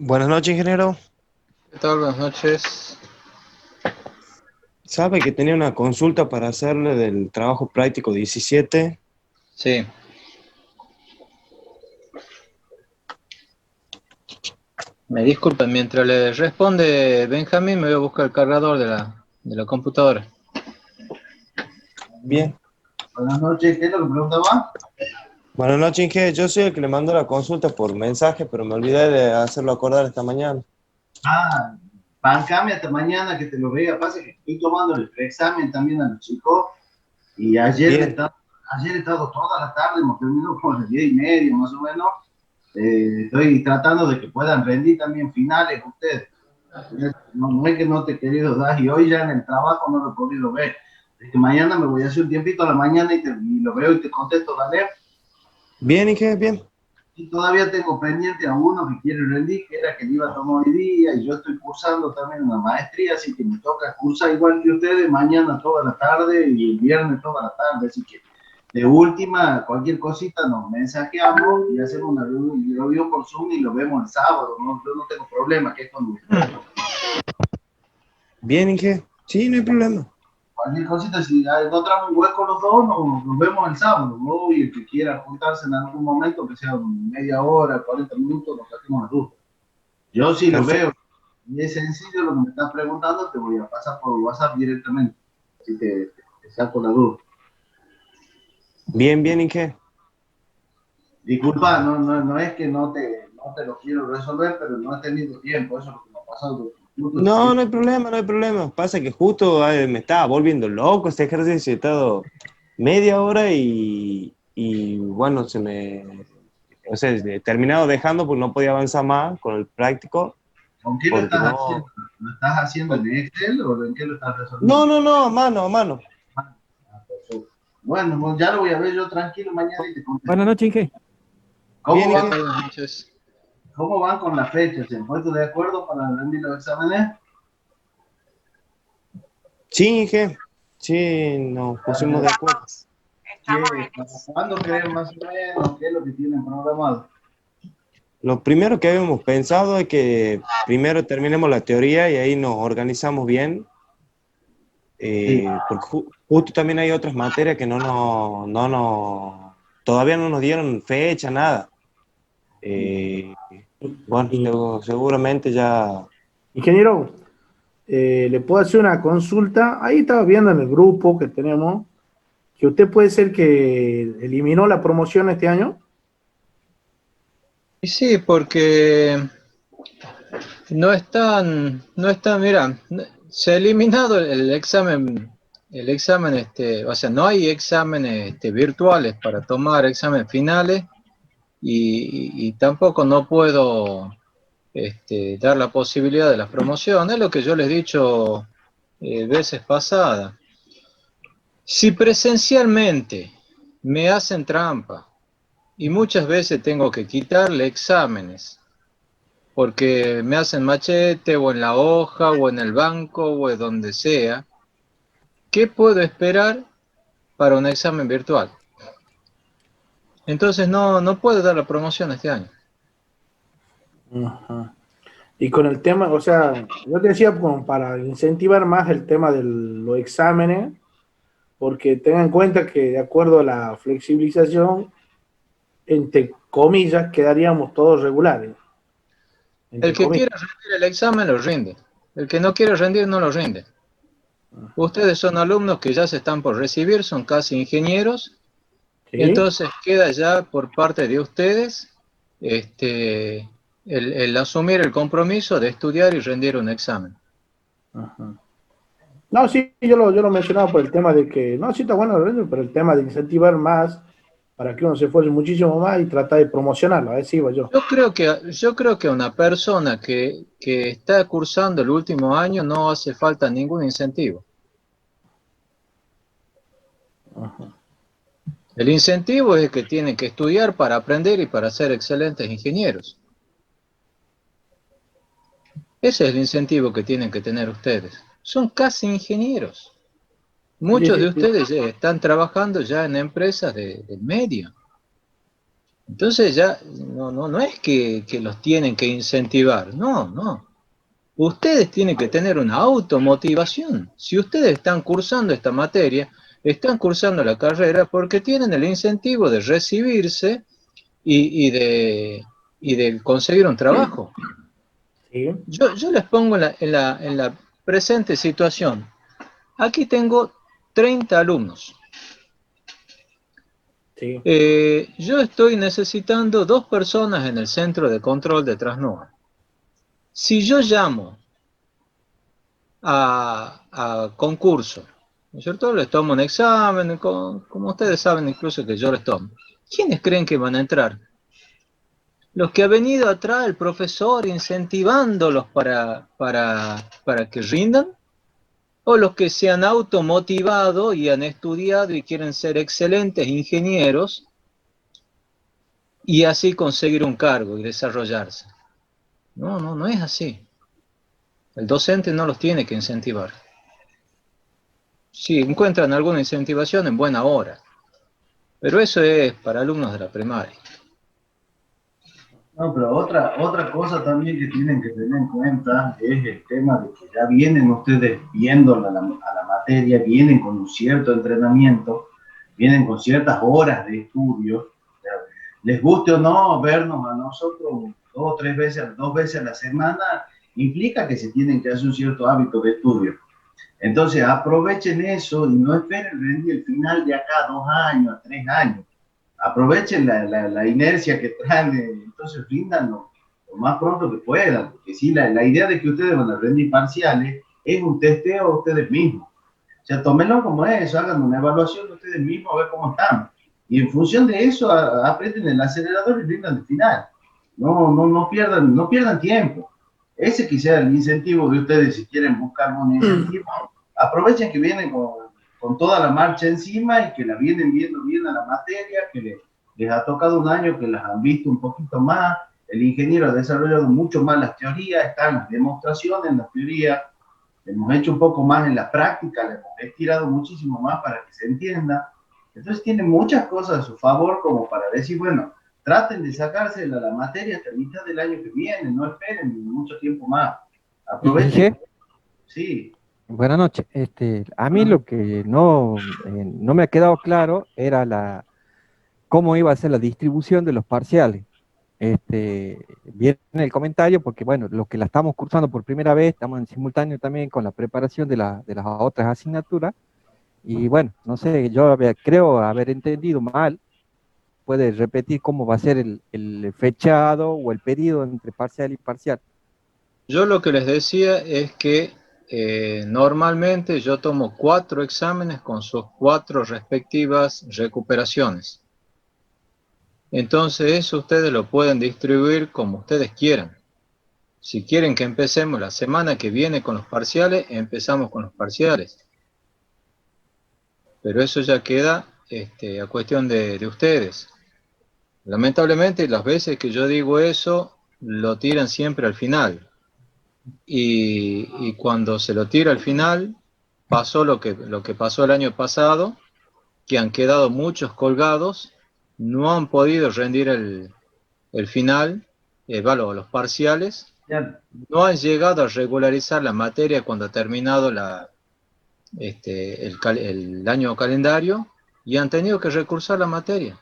Buenas noches, ingeniero. ¿Qué tal? Buenas noches. Sabe que tenía una consulta para hacerle del trabajo práctico 17. Sí, me disculpen, mientras le responde Benjamín, me voy a buscar el cargador de la computadora. Bien. Buenas noches, ¿qué es lo que preguntaba? Buenas noches, ingeniero. Yo soy el que le mandó la consulta por mensaje, pero me olvidé de hacerlo acordar esta mañana. Ah, bancame hasta mañana que te lo vea. Pasa que estoy tomando el examen también a los chicos y Bien, ayer he estado toda la tarde, hemos terminado como a las 10:30 más o menos. Estoy tratando de que puedan rendir también finales ustedes. No, no es que no te he querido dar y hoy ya en el trabajo no lo he podido ver. Es que mañana me voy a hacer un tiempito a la mañana y lo veo y te contesto, ¿vale? bien, ingeniero, bien. Y todavía tengo pendiente a uno que quiere rendir, que era que le iba a tomar hoy día, y yo estoy cursando también una maestría, así que me toca cursar igual que ustedes, mañana toda la tarde y el viernes toda la tarde, así que de última, cualquier cosita nos mensajeamos y hacemos una reunión por Zoom y lo vemos el sábado, ¿no? Yo no tengo problema, que es cuando ustedes Bien, ingeniero. Sí, no hay problema. cualquier cosita, si encontramos un hueco los dos, nos vemos el sábado, ¿no? Y el que quiera juntarse en algún momento, que sea media hora, 40 minutos, nos saquemos la duda. Yo sí lo Perfecto. veo. Y es sencillo lo que me estás preguntando, te voy a pasar por WhatsApp directamente. Así te saco la duda. Bien, bien, ingeniero. Disculpa, no es que no te lo quiero resolver, pero no he tenido tiempo. Eso es lo que me ha pasado. No, no hay problema, no hay problema. Pasa que justo me estaba volviendo loco este ejercicio. He estado media hora y bueno, o sea, he terminado dejando porque no podía avanzar más con el práctico, ¿Con qué lo porque estás haciendo? no. ¿Lo estás haciendo en Excel o en qué lo estás No, resolviendo? no, no, a mano, a mano. Ah, perfecto. Bueno, pues ya lo voy a ver yo tranquilo mañana y te contesto. Buenas noches, Inge. Bien, ¿Cómo ¿Qué van, Inge. tal? Buenas noches. cómo van con las fechas? ¿Se han puesto de acuerdo para rendir los exámenes? Sí, Inge. Sí, nos pusimos de acuerdo. ¿Cuándo creen más o menos? ¿Qué es lo que tienen programado? Lo primero que habíamos pensado es que primero terminemos la teoría y ahí nos organizamos bien, Sí. porque justo también hay otras materias que todavía no nos dieron fecha, nada. Eh, bueno, Y- seguramente ya. Ingeniero, le puedo hacer una consulta. Ahí estaba viendo en el grupo que tenemos que usted puede ser que eliminó la promoción este año. Y sí, porque no están, mira, se ha eliminado el examen, o sea, no hay exámenes virtuales para tomar exámenes finales y tampoco no puedo dar la posibilidad de la promoción. Es lo que yo les he dicho veces pasadas. Si presencialmente me hacen trampa y muchas veces tengo que quitarle exámenes porque me hacen machete o en la hoja o en el banco o en donde sea, ¿qué puedo esperar para un examen virtual? Entonces no puedo dar la promoción este año. Ajá. Y con el tema, o sea, yo te decía como para incentivar más el tema de los exámenes, porque tengan en cuenta que de acuerdo a la flexibilización, entre comillas, quedaríamos todos regulares, El entre que comillas. quiera rendir el examen lo rinde. El que no quiere rendir no lo rinde. Ustedes son alumnos que ya se están por recibir, son casi ingenieros. ¿Sí? Entonces queda ya por parte de ustedes este, el asumir el compromiso de estudiar y rendir un examen. Ajá. No, sí, yo lo mencionaba por el tema de que, no, sí está bueno, pero el tema de incentivar más para que uno se esfuerce muchísimo más y tratar de promocionarlo, a ver si iba yo. Yo creo que a una persona que está cursando el último año no hace falta ningún incentivo. Ajá. El incentivo es que tienen que estudiar para aprender y para ser excelentes ingenieros. Ese es el incentivo que tienen que tener ustedes. Son casi ingenieros. Sí, Muchos sí, de sí. ustedes ya están trabajando ya en empresas del medio. Entonces ya no es que los tienen que incentivar, no. Ustedes tienen que tener una automotivación. Si ustedes están cursando esta materia, están cursando la carrera porque tienen el incentivo de recibirse y de conseguir un trabajo. Sí, Yo les pongo en la presente situación. Aquí tengo 30 alumnos. sí, Yo estoy necesitando 2 personas en el centro de control de Trasnoa. Si yo llamo a concurso, ¿no es cierto? Les tomo un examen, como ustedes saben incluso que yo les tomo. ¿Quiénes creen que van a entrar? Los que ha venido atrás el profesor incentivándolos para que rindan, o los que se han automotivado y han estudiado y quieren ser excelentes ingenieros y así conseguir un cargo y desarrollarse. No es así. El docente no los tiene que incentivar. Si encuentran alguna incentivación, en buena hora. Pero eso es para alumnos de la primaria. No, pero otra cosa también que tienen que tener en cuenta es el tema de que ya vienen ustedes viendo a la materia, vienen con un cierto entrenamiento, vienen con ciertas horas de estudio. Les guste o no vernos a nosotros 2 veces a la semana, implica que se tienen que hacer un cierto hábito de estudio. Entonces aprovechen eso y no esperen rendir el final de acá a 2 años, a 3 años. Aprovechen la inercia que traen, entonces rindan lo más pronto que puedan, porque sí, la idea de que ustedes van a rendir parciales es un testeo a ustedes mismos. O sea, tómenlo como eso, hagan una evaluación de ustedes mismos, a ver cómo están. Y en función de eso, aprieten el acelerador y rindan el final. No pierdan tiempo. Ese quizá el incentivo de ustedes, si quieren buscar un incentivo, aprovechen que vienen con toda la marcha encima y que la vienen viendo bien a la materia, que les ha tocado un año que las han visto un poquito más, el ingeniero ha desarrollado mucho más las teorías, están las demostraciones en las teorías, hemos hecho un poco más en la práctica, le hemos estirado muchísimo más para que se entienda. Entonces tiene muchas cosas a su favor como para decir, bueno, traten de sacarse la materia hasta mitad del año que viene, no esperen mucho tiempo más. Aprovechen. Dije, Sí. buenas noches. A mí lo que no me ha quedado claro era cómo iba a ser la distribución de los parciales. Viene el comentario porque, bueno, los que la estamos cursando por primera vez, estamos en simultáneo también con la preparación de las otras asignaturas. Y bueno, no sé, creo haber entendido mal. Puede repetir cómo va a ser el fechado o el periodo entre parcial y parcial. Yo lo que les decía es que normalmente yo tomo 4 exámenes con sus 4 respectivas recuperaciones. Entonces eso ustedes lo pueden distribuir como ustedes quieran. Si quieren que empecemos la semana que viene con los parciales, empezamos con los parciales. Pero eso ya queda a cuestión de ustedes. Lamentablemente, las veces que yo digo eso, lo tiran siempre al final. Y cuando se lo tira al final, pasó lo que pasó el año pasado, que han quedado muchos colgados, no han podido rendir el final, los parciales, Ya, no han llegado a regularizar la materia cuando ha terminado el año calendario y han tenido que recursar la materia.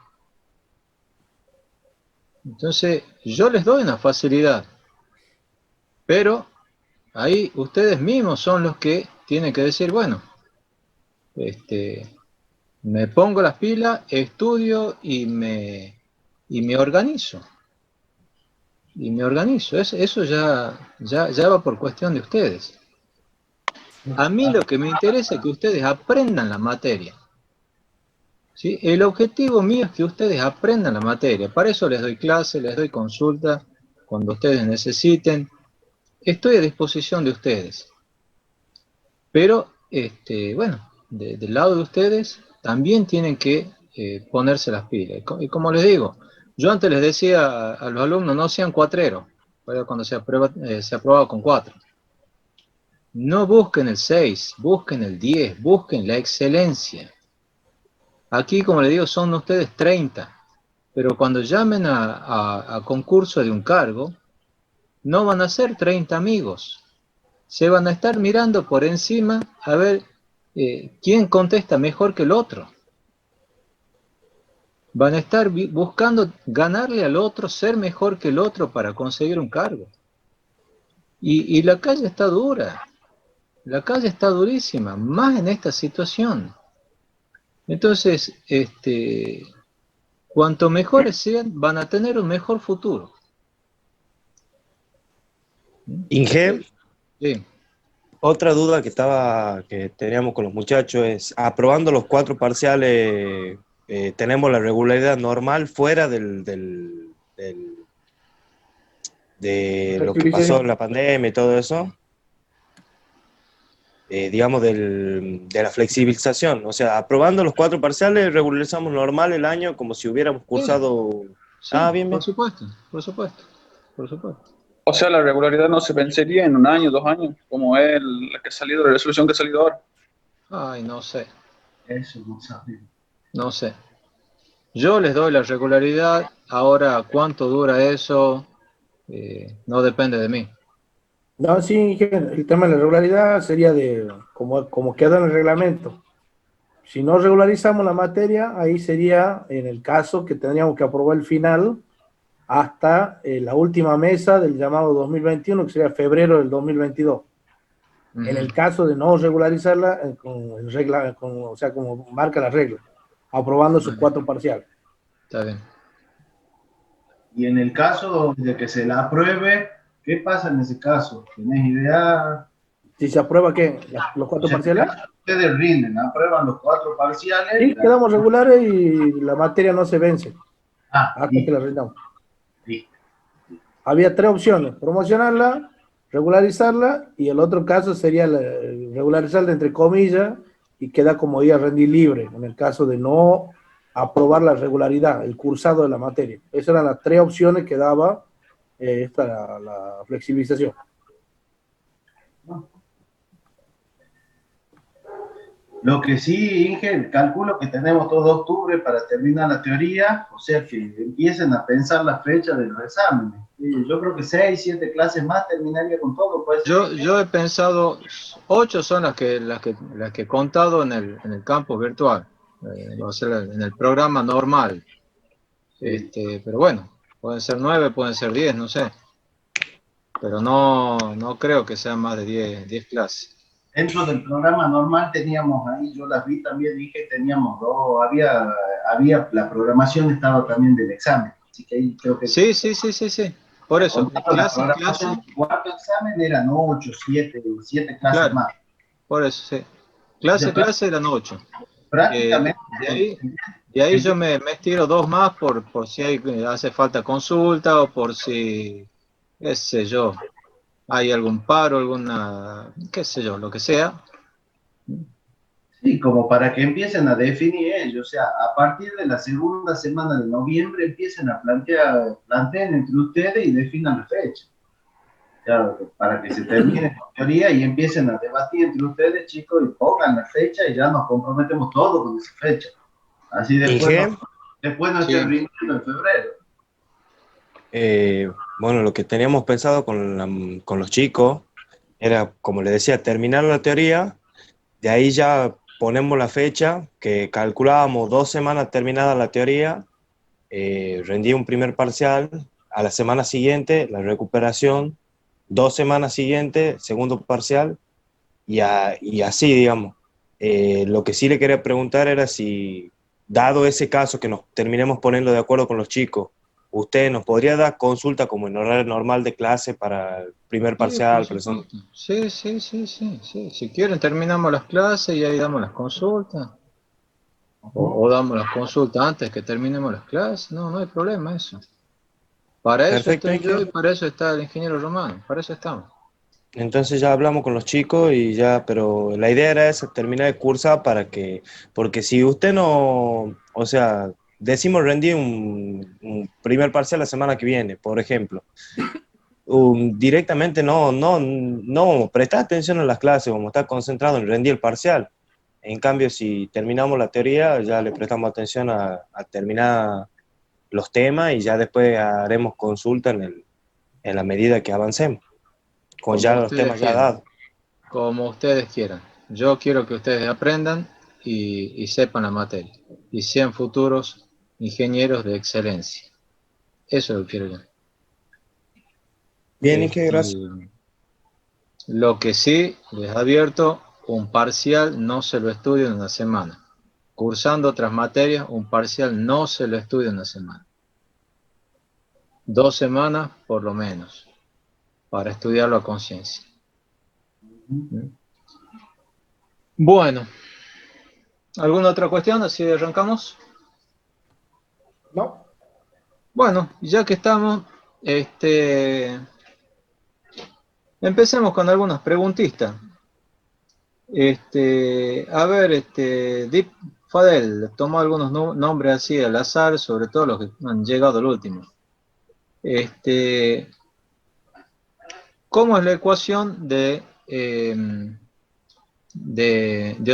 Entonces, yo les doy una facilidad, pero ahí ustedes mismos son los que tienen que decir, bueno, me pongo las pilas, estudio y me organizo. Y me organizo. Eso ya va por cuestión de ustedes. A mí lo que me interesa es que ustedes aprendan la materia. ¿Sí? El objetivo mío es que ustedes aprendan la materia. Para eso les doy clase, les doy consulta cuando ustedes necesiten. Estoy a disposición de ustedes. Pero, bueno, del lado de ustedes también tienen que ponerse las pilas. Y como les digo, yo antes les decía a los alumnos, no sean cuatreros, cuando se aprobaba con 4. No busquen el 6, busquen el 10, busquen la excelencia. Aquí, como les digo, son ustedes 30, pero cuando llamen a concurso de un cargo, no van a ser 30 amigos. Se van a estar mirando por encima a ver quién contesta mejor que el otro. Van a estar buscando ganarle al otro, ser mejor que el otro para conseguir un cargo. Y la calle está dura, la calle está durísima, más en esta situación. Entonces, cuanto mejores sean, van a tener un mejor futuro. Inge, Sí. otra duda que teníamos con los muchachos es, aprobando los 4 parciales, tenemos la regularidad normal fuera de lo que pasó en la pandemia y todo eso, digamos, de la flexibilización. O sea, aprobando los 4 parciales, regularizamos normal el año como si hubiéramos cursado... Sí, Bien, bien. por supuesto, por supuesto, por supuesto. O sea, la regularidad no se vencería en 1 año, 2 años, como es la que ha salido, la resolución que ha salido ahora. Ay, no sé, Eso no sabemos. no sé. Yo les doy la regularidad, ahora cuánto dura eso, no depende de mí. No, sí, el tema de la regularidad sería de como queda en el reglamento. Si no regularizamos la materia, ahí sería en el caso que tendríamos que aprobar el final hasta la última mesa del llamado 2021, que sería febrero del 2022. En el caso de no regularizarla, o sea, como marca la regla, aprobando sus 4 parciales. Está bien. Y en el caso de que se la apruebe, ¿qué pasa en ese caso? ¿Tenés idea? Si se aprueba, ¿qué? ¿Los 4 parciales? Ustedes rinden, aprueban los 4 parciales. Sí, quedamos regulares y la materia no se vence hasta que la rindamos. Sí. Había 3 opciones: promocionarla, regularizarla, y el otro caso sería regularizarla entre comillas y queda como día rendir libre en el caso de no aprobar la regularidad, el cursado de la materia. Esas eran las 3 opciones que daba la flexibilización. Lo que sí, Inge, calculo que tenemos todo octubre para terminar la teoría, o sea que empiecen a pensar la fecha de los exámenes. Yo creo que 6, 7 clases más terminaría con todo. Pues. Yo he pensado, 8 son las que he contado en el campus virtual, o sea, en el programa normal. Pero bueno, pueden ser 9, pueden ser 10, no sé. Pero no creo que sean más de 10 clases. Dentro del programa normal teníamos ahí, yo las vi también, dije, teníamos 2, había la programación estaba también del examen, así que ahí creo que... Sí, por eso, clase. Cuarto examen eran 8, 7 clases claro, más. Por eso, sí. Clase eran 8. Prácticamente. De ahí yo me estiro 2 más por si hace falta consulta o por si, qué sé yo, hay algún paro, qué sé yo, lo que sea. Sí, como para que empiecen a definir ellos, o sea, a partir de la segunda semana de noviembre empiecen a planteen entre ustedes y definan la fecha. Claro, para que se termine la teoría y empiecen a debatir entre ustedes, chicos, y pongan la fecha y ya nos comprometemos todos con esa fecha. Así después no esté rindiendo en febrero. Bueno, lo que teníamos pensado con los chicos era, como les decía, terminar la teoría, de ahí ya ponemos la fecha, que calculábamos 2 semanas terminada la teoría, rendí un primer parcial, a la semana siguiente la recuperación, 2 semanas siguientes, segundo parcial, y así, digamos. Lo que sí le quería preguntar era si, dado ese caso que nos terminemos poniendo de acuerdo con los chicos, ¿usted nos podría dar consulta como en horario normal de clase para el primer parcial? Sí. Si quieren terminamos las clases y ahí damos las consultas. O damos las consultas antes que terminemos las clases. No hay problema eso. Para eso estoy yo y para eso está el ingeniero Romano. Para eso estamos. Entonces ya hablamos con los chicos y ya, pero la idea era esa, terminar de cursar porque si usted no, o sea, decimos rendir un primer parcial la semana que viene, por ejemplo, directamente no prestar atención a las clases, vamos a estar concentrados en rendir el parcial. En cambio, si terminamos la teoría, ya le prestamos atención a terminar los temas y ya después haremos consulta en la medida que avancemos, con Como ya los ustedes temas ya quieran. dados. Como ustedes quieran. Yo quiero que ustedes aprendan y sepan la materia. Y sean futuros ingenieros de excelencia. Eso es lo que quiero yo. Bien, Inge, gracias. Lo que sí les advierto, un parcial no se lo estudia en una semana. Cursando otras materias, un parcial no se lo estudia en una semana. 2 semanas por lo menos, para estudiarlo a conciencia. Bueno, ¿alguna otra cuestión? Así arrancamos. No, Bueno, ya que estamos, empecemos con algunas preguntitas. A ver, Deep Fadel, tomó algunos nombres así al azar, sobre todo los que han llegado al último. ¿Cómo es la ecuación de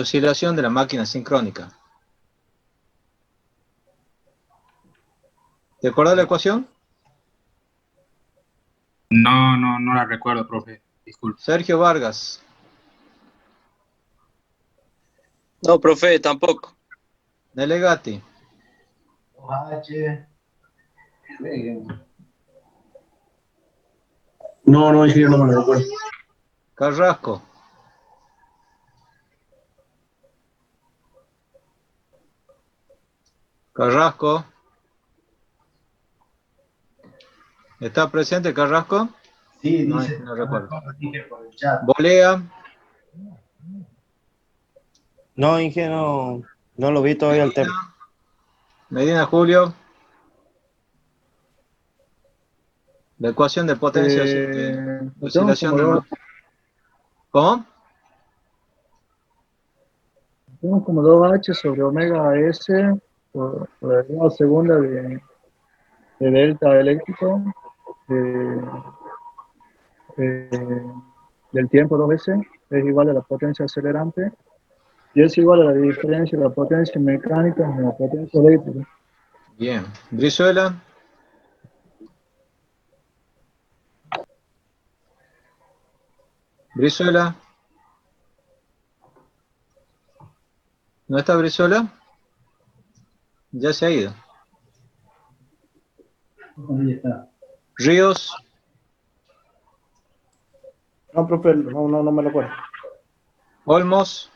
oscilación de la máquina sincrónica? ¿Te acuerdas la ecuación? No la recuerdo, profe. Disculpe. Sergio Vargas. No, profe, tampoco. Delegati. 2H. No, es que yo no me lo recuerdo. Carrasco. Carrasco. ¿Está presente Carrasco? Sí, No, dice. no recuerdo. Dije por el chat. Bolea. No, Inge, no lo vi todavía el tema. Medina Julio. La ecuación de potencia de oscilación del... ¿Cómo? Tenemos como 2H sobre omega S por la derivada segunda de delta eléctrico del tiempo 2S es igual a la potencia acelerante y es igual a la diferencia de la potencia mecánica en la potencia eléctrica. Bien. Brizuela. Brizuela. ¿No está Brizuela? Ya se ha ido. Ahí está. Ríos. no, profe, no me lo acuerdo. Olmos.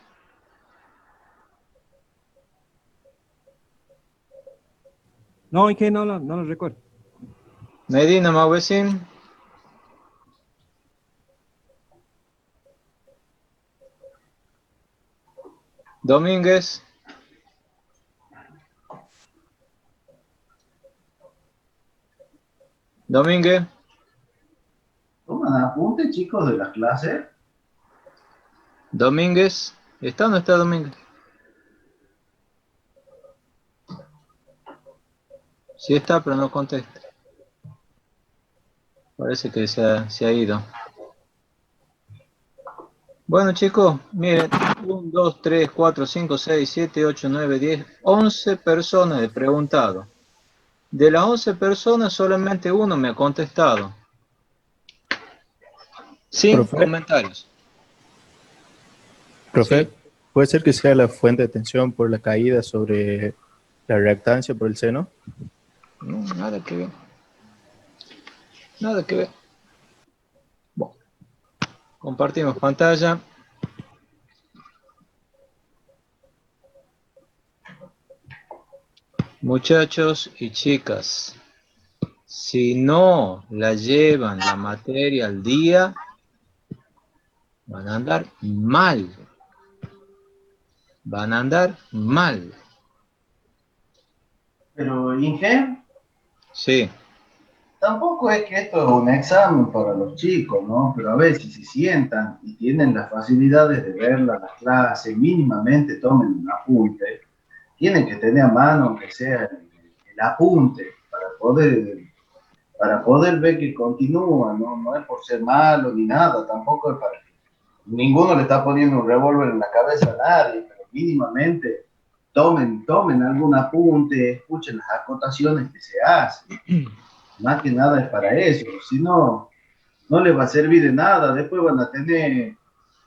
No, Inge, no lo recuerdo. Medina Mauvesin. Domínguez. Domínguez. ¿Toman apuntes, chicos, de las clases? Domínguez. ¿Está o no está Domínguez? Sí está, pero no contesta. Parece que se ha ido. Bueno, chicos, miren, 1, 2, 3, 4, 5, 6, 7, 8, 9, 10, 11 personas he preguntado. De las 11 personas, solamente uno me ha contestado. Sin Profe, comentarios. profe, Sí. ¿puede ser que sea la fuente de tensión por la caída sobre la reactancia por el seno? No, nada que ver. Nada que ver. Bueno, compartimos pantalla. Muchachos y chicas, si no la llevan la materia al día, van a andar mal. Van a andar mal. Pero, Inge, Sí. tampoco es que esto es un examen para los chicos, ¿no? Pero a ver, si se sientan y tienen las facilidades de ver la clase, mínimamente tomen un apunte, tienen que tener a mano, aunque sea el apunte, para poder ver que continúa, ¿no? No es por ser malo ni nada, tampoco es para que ninguno le está poniendo un revólver en la cabeza a nadie, pero mínimamente tomen algún apunte, escuchen las acotaciones que se hacen. Más que nada es para eso, si no, no les va a servir de nada. Después van a tener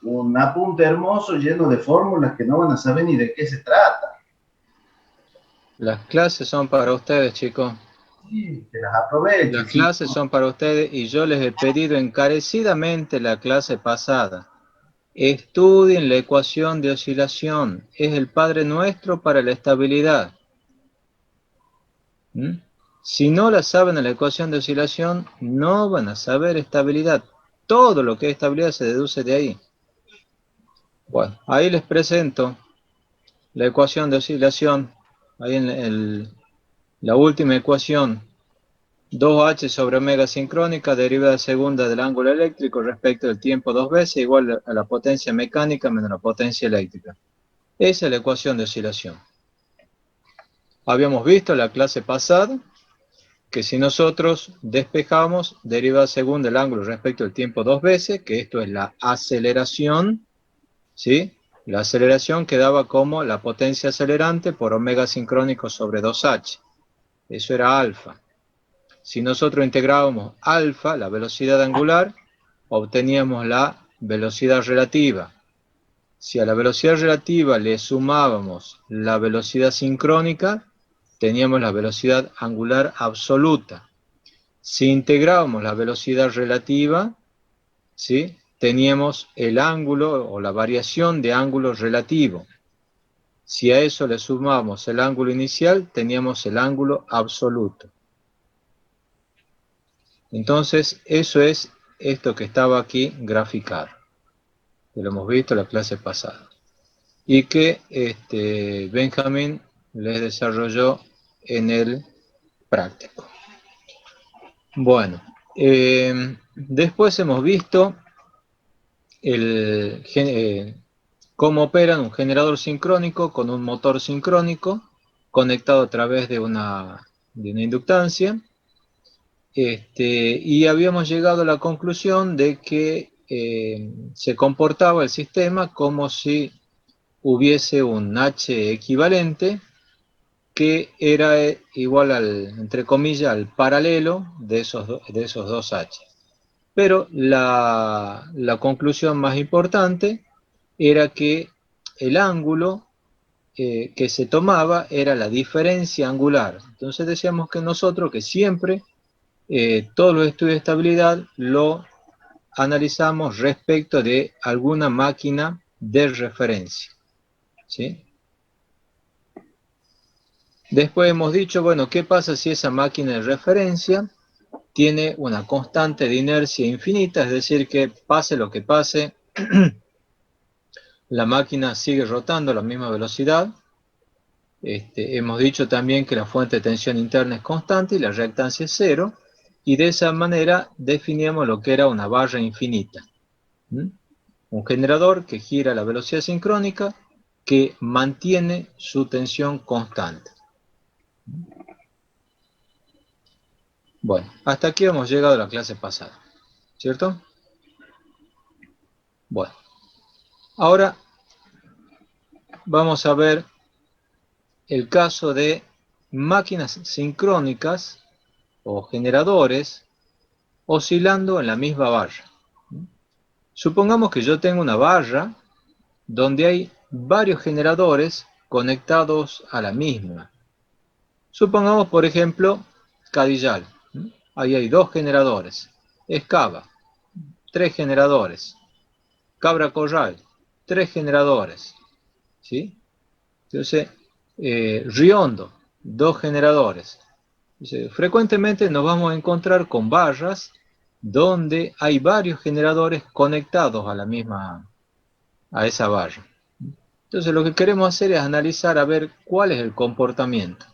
un apunte hermoso lleno de fórmulas que no van a saber ni de qué se trata. Las clases son para ustedes, chicos. Sí, que las aprovechen. Las clases son para ustedes y yo les he pedido encarecidamente la clase pasada. Estudien la ecuación de oscilación. Es el Padre Nuestro para la estabilidad. ¿Mm? Si no la saben en la ecuación de oscilación, no van a saber estabilidad. Todo lo que es estabilidad se deduce de ahí. Bueno, ahí les presento la ecuación de oscilación. Ahí en la última ecuación. 2h sobre omega sincrónica, derivada segunda del ángulo eléctrico respecto del tiempo 2 veces, igual a la potencia mecánica menos la potencia eléctrica. Esa es la ecuación de oscilación. Habíamos visto en la clase pasada que si nosotros despejamos derivada segunda del ángulo respecto del tiempo 2 veces, que esto es la aceleración, ¿sí? La aceleración quedaba como la potencia acelerante por omega sincrónico sobre 2h. Eso era alfa. Si nosotros integrábamos alfa, la velocidad angular, obteníamos la velocidad relativa. Si a la velocidad relativa le sumábamos la velocidad sincrónica, teníamos la velocidad angular absoluta. Si integrábamos la velocidad relativa, ¿sí?, teníamos el ángulo o la variación de ángulo relativo. Si a eso le sumamos el ángulo inicial, teníamos el ángulo absoluto. Entonces, eso es esto que estaba aquí graficado, que lo hemos visto en la clase pasada, y que Benjamin les desarrolló en el práctico. Bueno, después hemos visto cómo operan un generador sincrónico con un motor sincrónico conectado a través de una inductancia. Y habíamos llegado a la conclusión de que se comportaba el sistema como si hubiese un H equivalente que era igual entre comillas, al paralelo de esos dos H. Pero la conclusión más importante era que el ángulo que se tomaba era la diferencia angular. Entonces decíamos que nosotros que siempre todos los estudios de estabilidad lo analizamos respecto de alguna máquina de referencia, ¿sí? Después hemos dicho, bueno, ¿qué pasa si esa máquina de referencia tiene una constante de inercia infinita? Es decir, que pase lo que pase, la máquina sigue rotando a la misma velocidad. Hemos dicho también que la fuente de tensión interna es constante y la reactancia es cero. Y de esa manera definíamos lo que era una barra infinita. Un generador que gira a la velocidad sincrónica que mantiene su tensión constante. Bueno, hasta aquí hemos llegado a la clase pasada, ¿cierto? Bueno, ahora vamos a ver el caso de máquinas sincrónicas o generadores oscilando en la misma barra. Supongamos que yo tengo una barra donde hay varios generadores conectados a la misma. Supongamos, por ejemplo, Cadillal. Ahí hay 2 generadores. Escava, 3 generadores. Cabra Corral, 3 generadores. ¿Sí? Entonces, Riondo, 2 generadores. Entonces, frecuentemente nos vamos a encontrar con barras donde hay varios generadores conectados a esa barra. Entonces lo que queremos hacer es analizar a ver cuál es el comportamiento.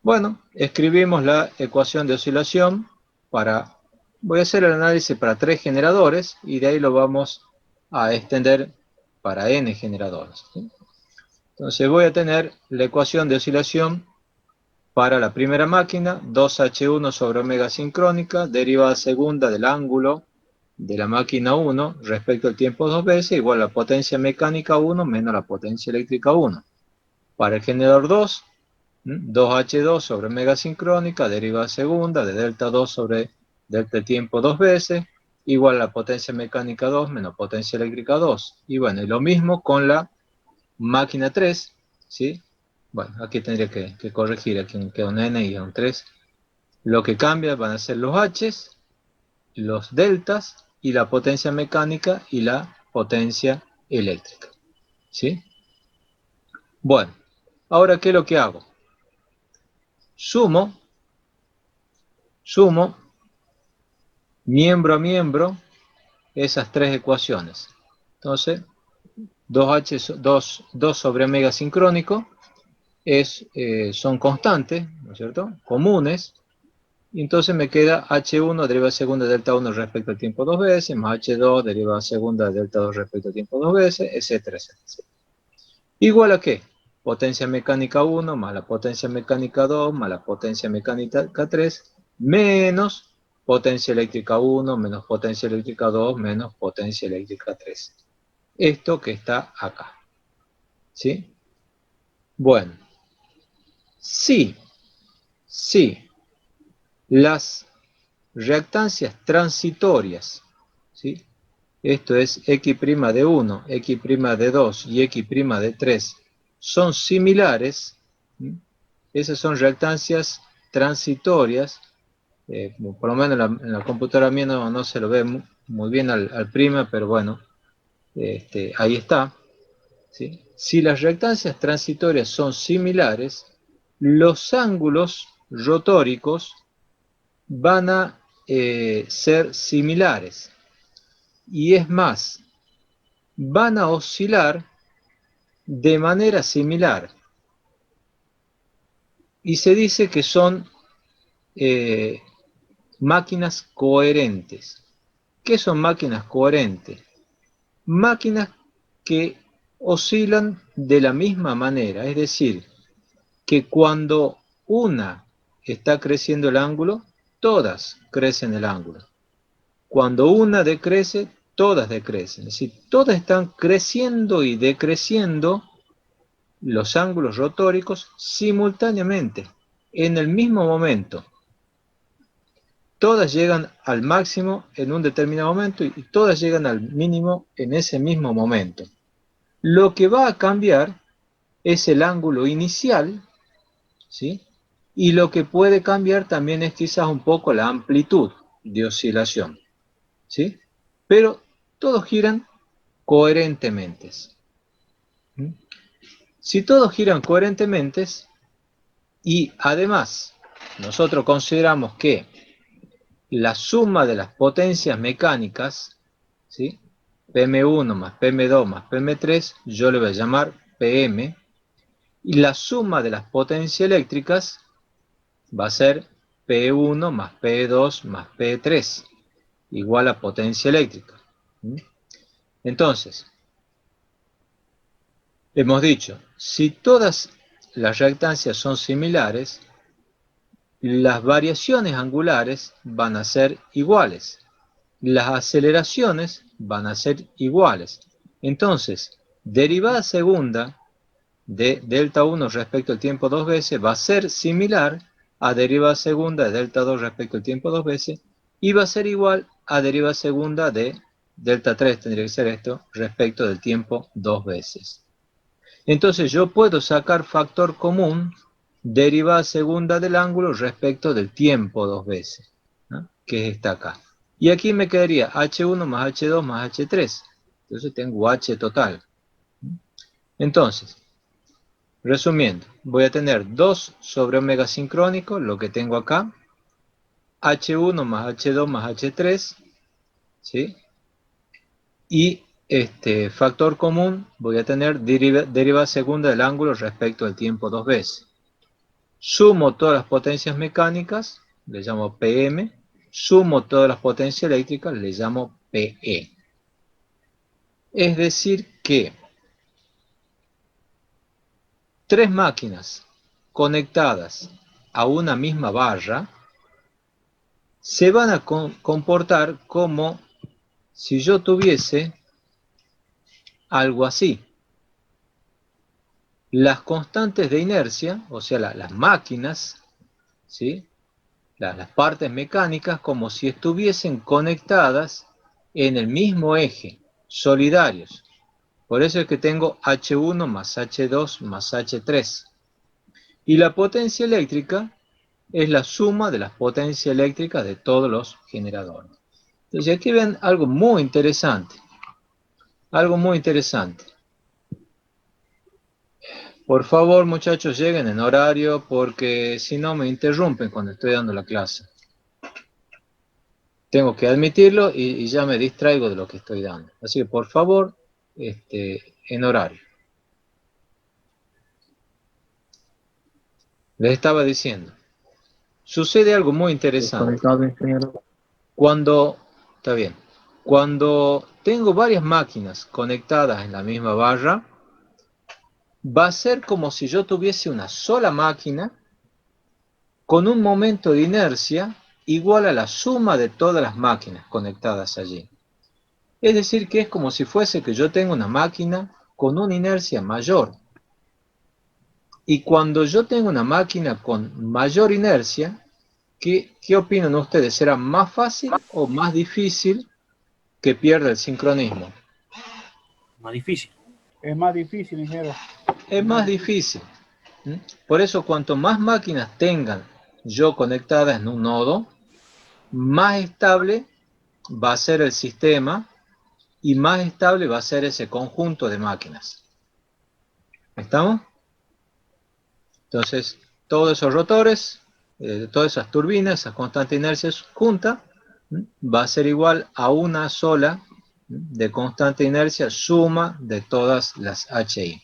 Bueno, escribimos la ecuación de oscilación voy a hacer el análisis para 3 generadores y de ahí lo vamos a extender para n generadores. Entonces voy a tener la ecuación de oscilación para la primera máquina, 2H1 sobre omega sincrónica, derivada segunda del ángulo de la máquina 1 respecto al tiempo 2 veces, igual a la potencia mecánica 1 menos la potencia eléctrica 1. Para el generador 2, 2H2 sobre omega sincrónica, derivada segunda de delta 2 sobre delta tiempo 2 veces, igual a la potencia mecánica 2 menos potencia eléctrica 2. Y bueno, y lo mismo con la máquina 3, ¿sí? Bueno, aquí tendría que corregir, aquí queda un N y un 3. Lo que cambia van a ser los H's, los deltas y la potencia mecánica y la potencia eléctrica, ¿sí? Bueno, ahora, ¿qué es lo que hago? Sumo miembro a miembro esas tres ecuaciones. Entonces, 2 sobre omega sincrónico son constantes, ¿no es cierto? Comunes. Y entonces me queda H1 derivada segunda de delta 1 respecto al tiempo 2 veces, más H2 derivada segunda de delta 2 respecto al tiempo 2 veces, etcétera, etcétera. ¿Igual a qué? Potencia mecánica 1 más la potencia mecánica 2 más la potencia mecánica 3 menos potencia eléctrica 1 menos potencia eléctrica 2 menos potencia eléctrica 3. Esto que está acá. ¿Sí? Bueno. Sí. Las reactancias transitorias, ¿sí? Esto es X' de 1, X' de 2 y X' de 3, son similares. Esas son reactancias transitorias. Por lo menos en la computadora mía no se lo ve muy bien al prima, pero bueno, ahí está, ¿sí? Si las reactancias transitorias son similares, los ángulos rotóricos van a ser similares. Y es más, van a oscilar de manera similar. Y se dice que son máquinas coherentes. ¿Qué son máquinas coherentes? Máquinas que oscilan de la misma manera, es decir, que cuando una está creciendo el ángulo, todas crecen el ángulo. Cuando una decrece, todas decrecen. Es decir, todas están creciendo y decreciendo los ángulos rotóricos simultáneamente, en el mismo momento. Todas llegan al máximo en un determinado momento y todas llegan al mínimo en ese mismo momento. Lo que va a cambiar es el ángulo inicial, ¿sí? Y lo que puede cambiar también es quizás un poco la amplitud de oscilación, ¿sí? Pero todos giran coherentemente. Si todos giran coherentemente y además nosotros consideramos que la suma de las potencias mecánicas, ¿sí? PM1 más PM2 más PM3, yo le voy a llamar PM, y la suma de las potencias eléctricas va a ser P1 más P2 más P3, igual a potencia eléctrica. Entonces, hemos dicho, si todas las reactancias son similares, las variaciones angulares van a ser iguales. Las aceleraciones van a ser iguales. Entonces, derivada segunda de delta 1 respecto al tiempo 2 veces va a ser similar a derivada segunda de delta 2 respecto al tiempo 2 veces y va a ser igual a derivada segunda de delta 3, tendría que ser esto, respecto del tiempo 2 veces. Entonces yo puedo sacar factor común derivada segunda del ángulo respecto del tiempo 2 veces, ¿no? Que es esta acá. Y aquí me quedaría H1 más H2 más H3. Entonces tengo H total. Entonces, resumiendo, voy a tener 2 sobre omega sincrónico, lo que tengo acá, H1 más H2 más H3, ¿sí? Y factor común voy a tener derivada segunda del ángulo respecto al tiempo 2 veces. Sumo todas las potencias mecánicas, le llamo PM, sumo todas las potencias eléctricas, le llamo PE. Es decir que tres máquinas conectadas a una misma barra se van a comportar como si yo tuviese algo así. las constantes de inercia, o sea, las máquinas, ¿sí? Las partes mecánicas, como si estuviesen conectadas en el mismo eje, solidarios. Por eso es que tengo H1 más H2 más H3. Y la potencia eléctrica es la suma de las potencias eléctricas de todos los generadores. Entonces aquí ven algo muy interesante. Algo muy interesante. Por favor, muchachos, lleguen en horario porque si no me interrumpen cuando estoy dando la clase. Tengo que admitirlo y ya me distraigo de lo que estoy dando. Así que, por favor, en horario. Les estaba diciendo, sucede algo muy interesante. Está bien, cuando tengo varias máquinas conectadas en la misma barra, va a ser como si yo tuviese una sola máquina con un momento de inercia igual a la suma de todas las máquinas conectadas allí. Es decir, que es como si fuese que yo tengo una máquina con una inercia mayor. Y cuando yo tengo una máquina con mayor inercia, ¿qué opinan ustedes? ¿Será más fácil o más difícil que pierda el sincronismo? Más difícil. Es más difícil, ingeniero. Es más difícil. Por eso, cuanto más máquinas tengan yo conectadas en un nodo, más estable va a ser el sistema y más estable va a ser ese conjunto de máquinas. ¿Estamos? Entonces, todos esos rotores, todas esas turbinas, esas constantes inercias juntas, va a ser igual a una sola de constante inercia suma de todas las HI.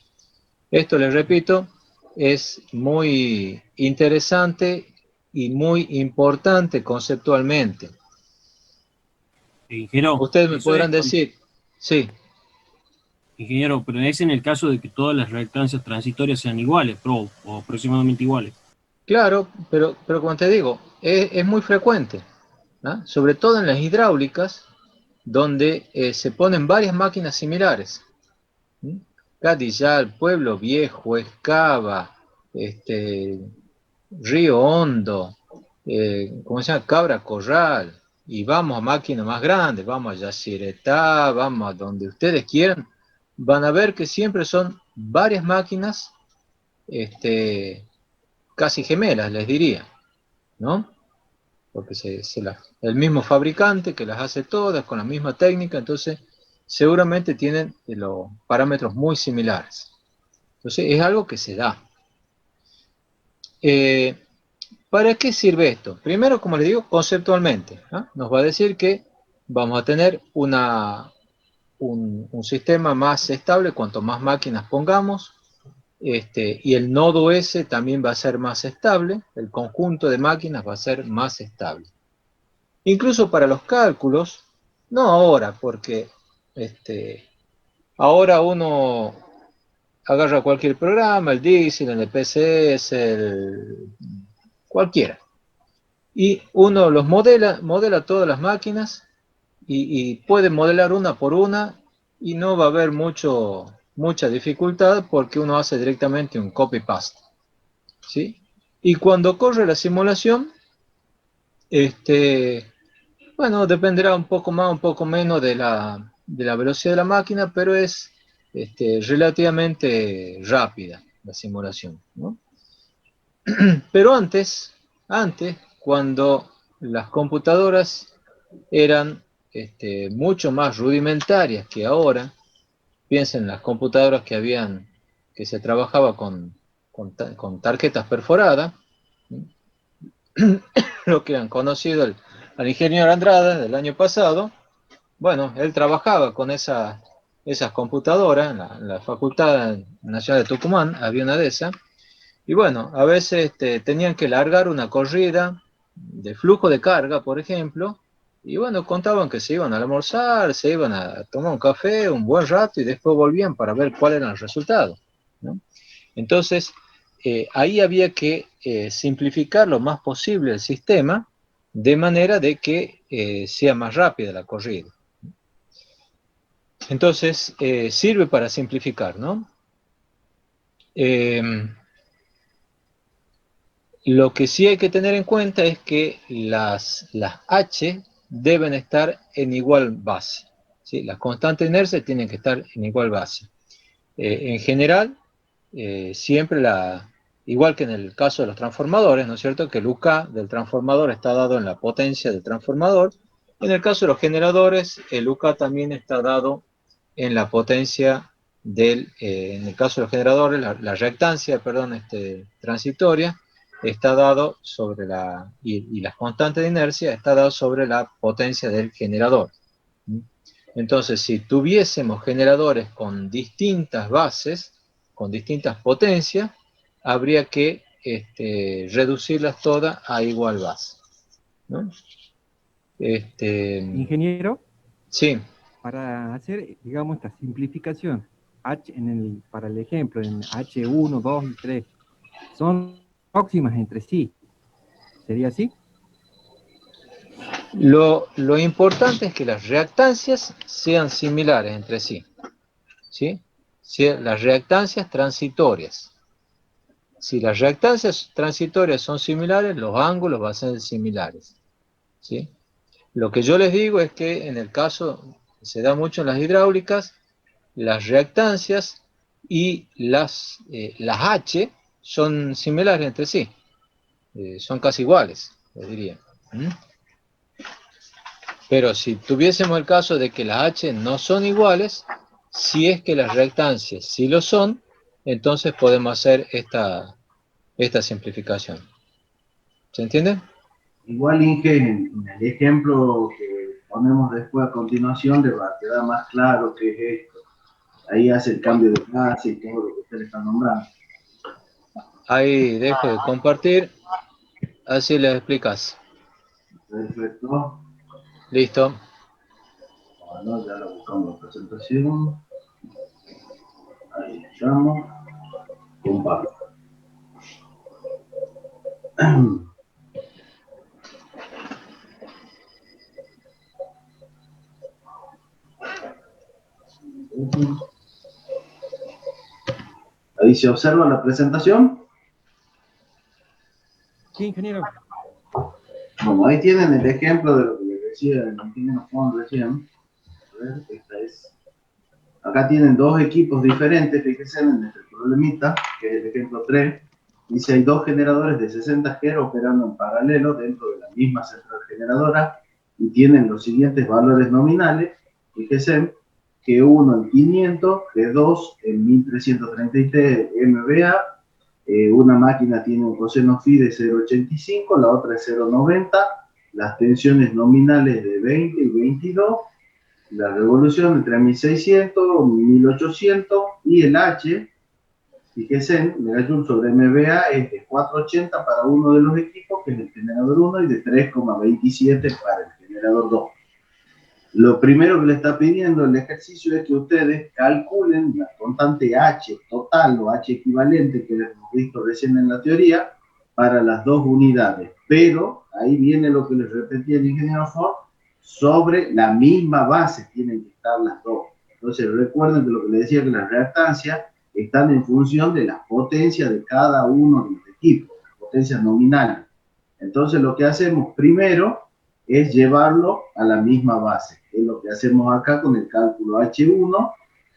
Esto, les repito, es muy interesante y muy importante conceptualmente. Ingeniero, ustedes me podrán decir, sí. Ingeniero, pero es en el caso de que todas las reactancias transitorias sean iguales, o aproximadamente iguales. Claro, pero como te digo, es muy frecuente, ¿no? Sobre todo en las hidráulicas, donde se ponen varias máquinas similares. Cadillal, Pueblo Viejo, Escava, Río Hondo, ¿cómo se llama? Cabra Corral, y vamos a máquinas más grandes, vamos a Yacyretá, vamos a donde ustedes quieran, van a ver que siempre son varias máquinas casi gemelas, les diría, ¿no? Porque el mismo fabricante que las hace todas con la misma técnica, entonces seguramente tienen los parámetros muy similares. Entonces es algo que se da. ¿Para qué sirve esto? Primero, como les digo, conceptualmente, ¿no? Nos va a decir que vamos a tener un sistema más estable cuanto más máquinas pongamos, y el nodo S también va a ser más estable, el conjunto de máquinas va a ser más estable. Incluso para los cálculos, no ahora, porque ahora uno agarra cualquier programa, el Diesel, el PCS, cualquiera, y uno los modela todas las máquinas y puede modelar una por una y no va a haber mucha dificultad porque uno hace directamente un copy-paste, ¿sí? Y cuando corre la simulación, bueno, dependerá un poco más, un poco menos de la velocidad de la máquina, pero es relativamente rápida la simulación, ¿no? Pero antes, cuando las computadoras eran mucho más rudimentarias que ahora, piensen en las computadoras que se trabajaba con tarjetas perforadas, lo que han conocido al ingeniero Andrada del año pasado. Bueno, él trabajaba con esas computadoras en la Facultad Nacional de Tucumán, había una de esas, y bueno, a veces tenían que largar una corrida de flujo de carga, por ejemplo, y bueno, contaban que se iban a almorzar, se iban a tomar un café un buen rato y después volvían para ver cuál era el resultado, ¿no? Entonces, ahí había que simplificar lo más posible el sistema de manera de que sea más rápida la corrida. Entonces, sirve para simplificar, ¿no? Lo que sí hay que tener en cuenta es que las H deben estar en igual base, ¿sí? Las constantes de inercia tienen que estar en igual base. En general, siempre igual que en el caso de los transformadores, ¿no es cierto? Que el UK del transformador está dado en la potencia del transformador. En el caso de los generadores, el UK también está dado en la potencia en el caso de los generadores, la reactancia, perdón, transitoria, está dado sobre y las constantes de inercia está dado sobre la potencia del generador. Entonces, si tuviésemos generadores con distintas bases, con distintas potencias, habría que reducirlas todas a igual base, ¿no? Ingeniero, Sí. para hacer, digamos, esta simplificación, para el ejemplo, en H1, 2 y 3, son próximas entre sí. ¿Sería así? Lo importante es que las reactancias sean similares entre sí, ¿sí? Las reactancias transitorias. Si las reactancias transitorias son similares, los ángulos van a ser similares, ¿sí? Lo que yo les digo es que en el caso, se da mucho en las hidráulicas, las reactancias y las H son similares entre sí, son casi iguales, les diría. Pero si tuviésemos el caso de que las H no son iguales, si es que las reactancias sí lo son, entonces podemos hacer esta simplificación. ¿Se entiende? Igual, Inge, en el ejemplo que ponemos después a continuación, le va a quedar más claro qué es esto. Ahí hace el cambio de clase y todo lo que usted le está nombrando. Ahí dejo de compartir, así les explicas. Perfecto. Listo. Bueno, ya lo buscamos la presentación. Ahí estamos. Comparto. Ahí se observa la presentación. Sí, ingeniero. Bueno, ahí tienen el ejemplo de lo que les decía el ingeniero Juan recién. A ver, acá tienen dos equipos diferentes, fíjense en este problemita, que es el ejemplo 3. Dice, hay dos generadores de 60 Hz operando en paralelo dentro de la misma central generadora y tienen los siguientes valores nominales. Fíjense que uno en 500, que 2 en 1333 MVA. Una máquina tiene un coseno phi de 0,85, la otra es 0,90, las tensiones nominales de 20 y 22, la revolución de 3600, 1800 y el H, fíjense, megajoule sobre MVA es de 480 para uno de los equipos, que es el generador 1, y de 3,27 para el generador 2. Lo primero que le está pidiendo el ejercicio es que ustedes calculen la constante H total o H equivalente que hemos visto recién en la teoría para las dos unidades. Pero ahí viene lo que les repetía el ingeniero Ford, sobre la misma base tienen que estar las dos. Entonces recuerden que lo que les decía, que las reactancias están en función de la potencia de cada uno de los equipos, potencias nominales. Entonces lo que hacemos primero es llevarlo a la misma base, que es lo que hacemos acá con el cálculo H1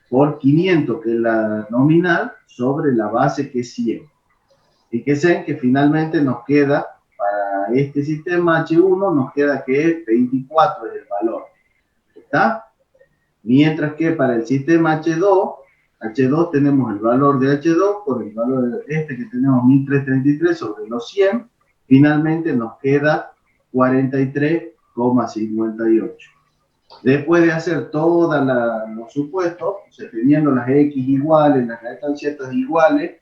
por 500, que es la nominal, sobre la base que es 100. Fíjense que finalmente nos queda, para este sistema H1, nos queda que es 24 es el valor. ¿Está? Mientras que para el sistema H2 tenemos el valor de H2 por el valor que tenemos 1333 sobre los 100, finalmente nos queda 43,58. Después de hacer todos los supuestos, o sea, teniendo las X iguales, las reactancias iguales,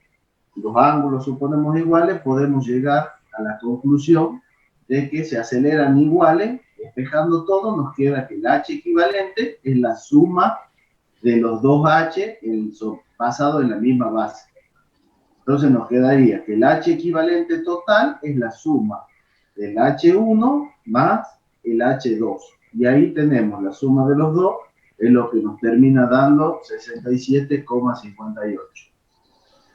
los ángulos suponemos iguales, podemos llegar a la conclusión de que se aceleran iguales. Despejando todo, nos queda que el H equivalente es la suma de los dos H basados en la misma base. Entonces nos quedaría que el H equivalente total es la suma del H1 más el H2. Y ahí tenemos la suma de los dos, es lo que nos termina dando 67,58.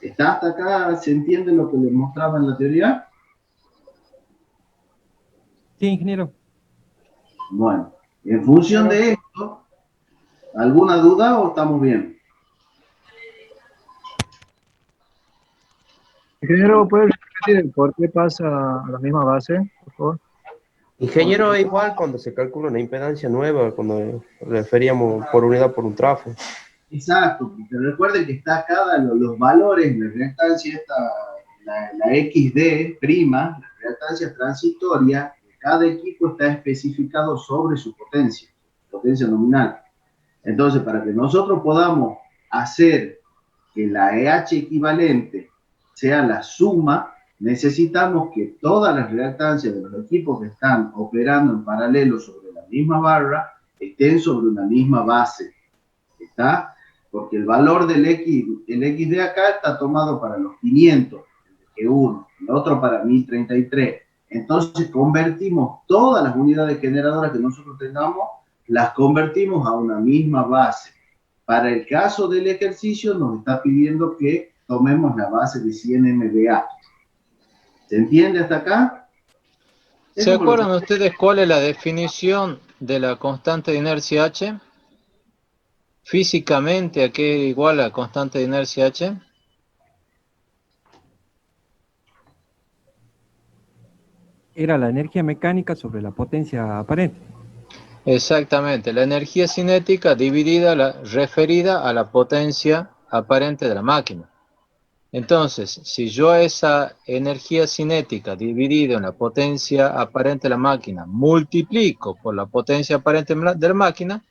¿Está hasta acá? ¿Se entiende lo que les mostraba en la teoría? Sí, ingeniero. Bueno, en función de esto, ¿alguna duda o estamos bien? Ingeniero, ¿puede repetir por qué pasa a la misma base, por favor? Ingeniero, es igual cuando se calcula una impedancia nueva, cuando referíamos por unidad por un trafo. Exacto, porque recuerden que está cada los valores, la reactancia la XD prima, la reactancia transitoria, cada equipo está especificado sobre su potencia nominal. Entonces, para que nosotros podamos hacer que la EH equivalente sea la suma, necesitamos que todas las reactancias de los equipos que están operando en paralelo sobre la misma barra estén sobre una misma base. ¿Está? Porque el valor del el X de acá está tomado para los 500, el G1, el otro para 1033. Entonces convertimos todas las unidades generadoras que nosotros tengamos, las convertimos a una misma base. Para el caso del ejercicio nos está pidiendo que tomemos la base de 100 MVA. ¿Se entiende hasta acá? ¿Se acuerdan ustedes cuál es la definición de la constante de inercia H? Físicamente, ¿a qué es igual la constante de inercia H? Era la energía mecánica sobre la potencia aparente. Exactamente, la energía cinética referida a la potencia aparente de la máquina. Entonces, si yo esa energía cinética dividida en la potencia aparente de la máquina multiplico por la potencia aparente de la máquina,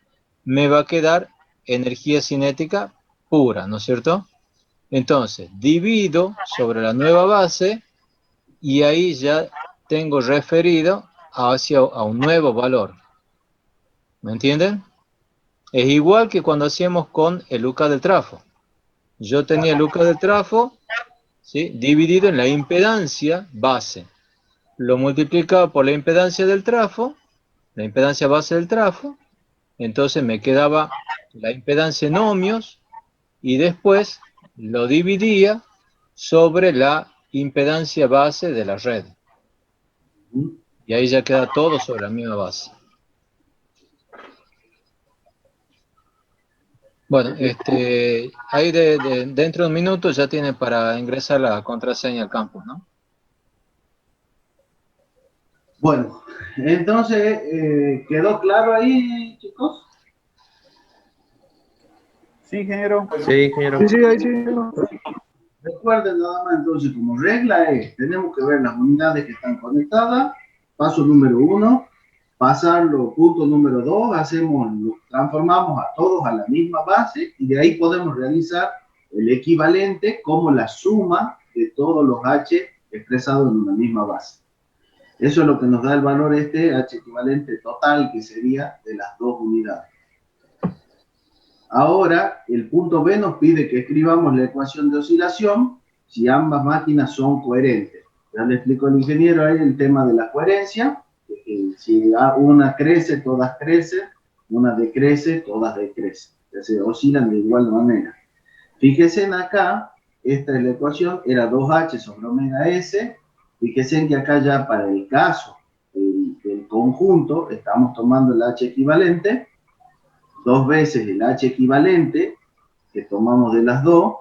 me va a quedar energía cinética pura, ¿no es cierto? Entonces, divido sobre la nueva base y ahí ya tengo referido a un nuevo valor. ¿Me entienden? Es igual que cuando hacíamos con el UCA del trafo. Yo tenía el UCA del trafo, ¿sí?, dividido en la impedancia base. Lo multiplicaba por la impedancia del trafo, la impedancia base del trafo, entonces me quedaba la impedancia en ohmios y después lo dividía sobre la impedancia base de la red. Y ahí ya queda todo sobre la misma base. Bueno, ahí dentro de un minuto ya tiene para ingresar la contraseña al campus, ¿no? Bueno, entonces, ¿quedó claro ahí, chicos? Sí, ingeniero. Sí, ingeniero. Sí, ahí sí. Recuerden nada más, entonces, como regla tenemos que ver las unidades que están conectadas, paso número 1, pasarlo, punto número 2, transformamos a todos a la misma base y de ahí podemos realizar el equivalente como la suma de todos los H expresados en una misma base. Eso es lo que nos da el valor H equivalente total, que sería de las dos unidades. Ahora, el punto B nos pide que escribamos la ecuación de oscilación si ambas máquinas son coherentes. Ya le explicó el ingeniero ahí el tema de la coherencia. Si una crece, todas crecen. Una decrece, todas decrecen. Se oscilan de igual manera. Fíjense en acá, esta es la ecuación, era 2H sobre omega S. Fíjense en que acá ya para el caso del conjunto, estamos tomando el H equivalente, 2 veces el H equivalente, que tomamos de las dos,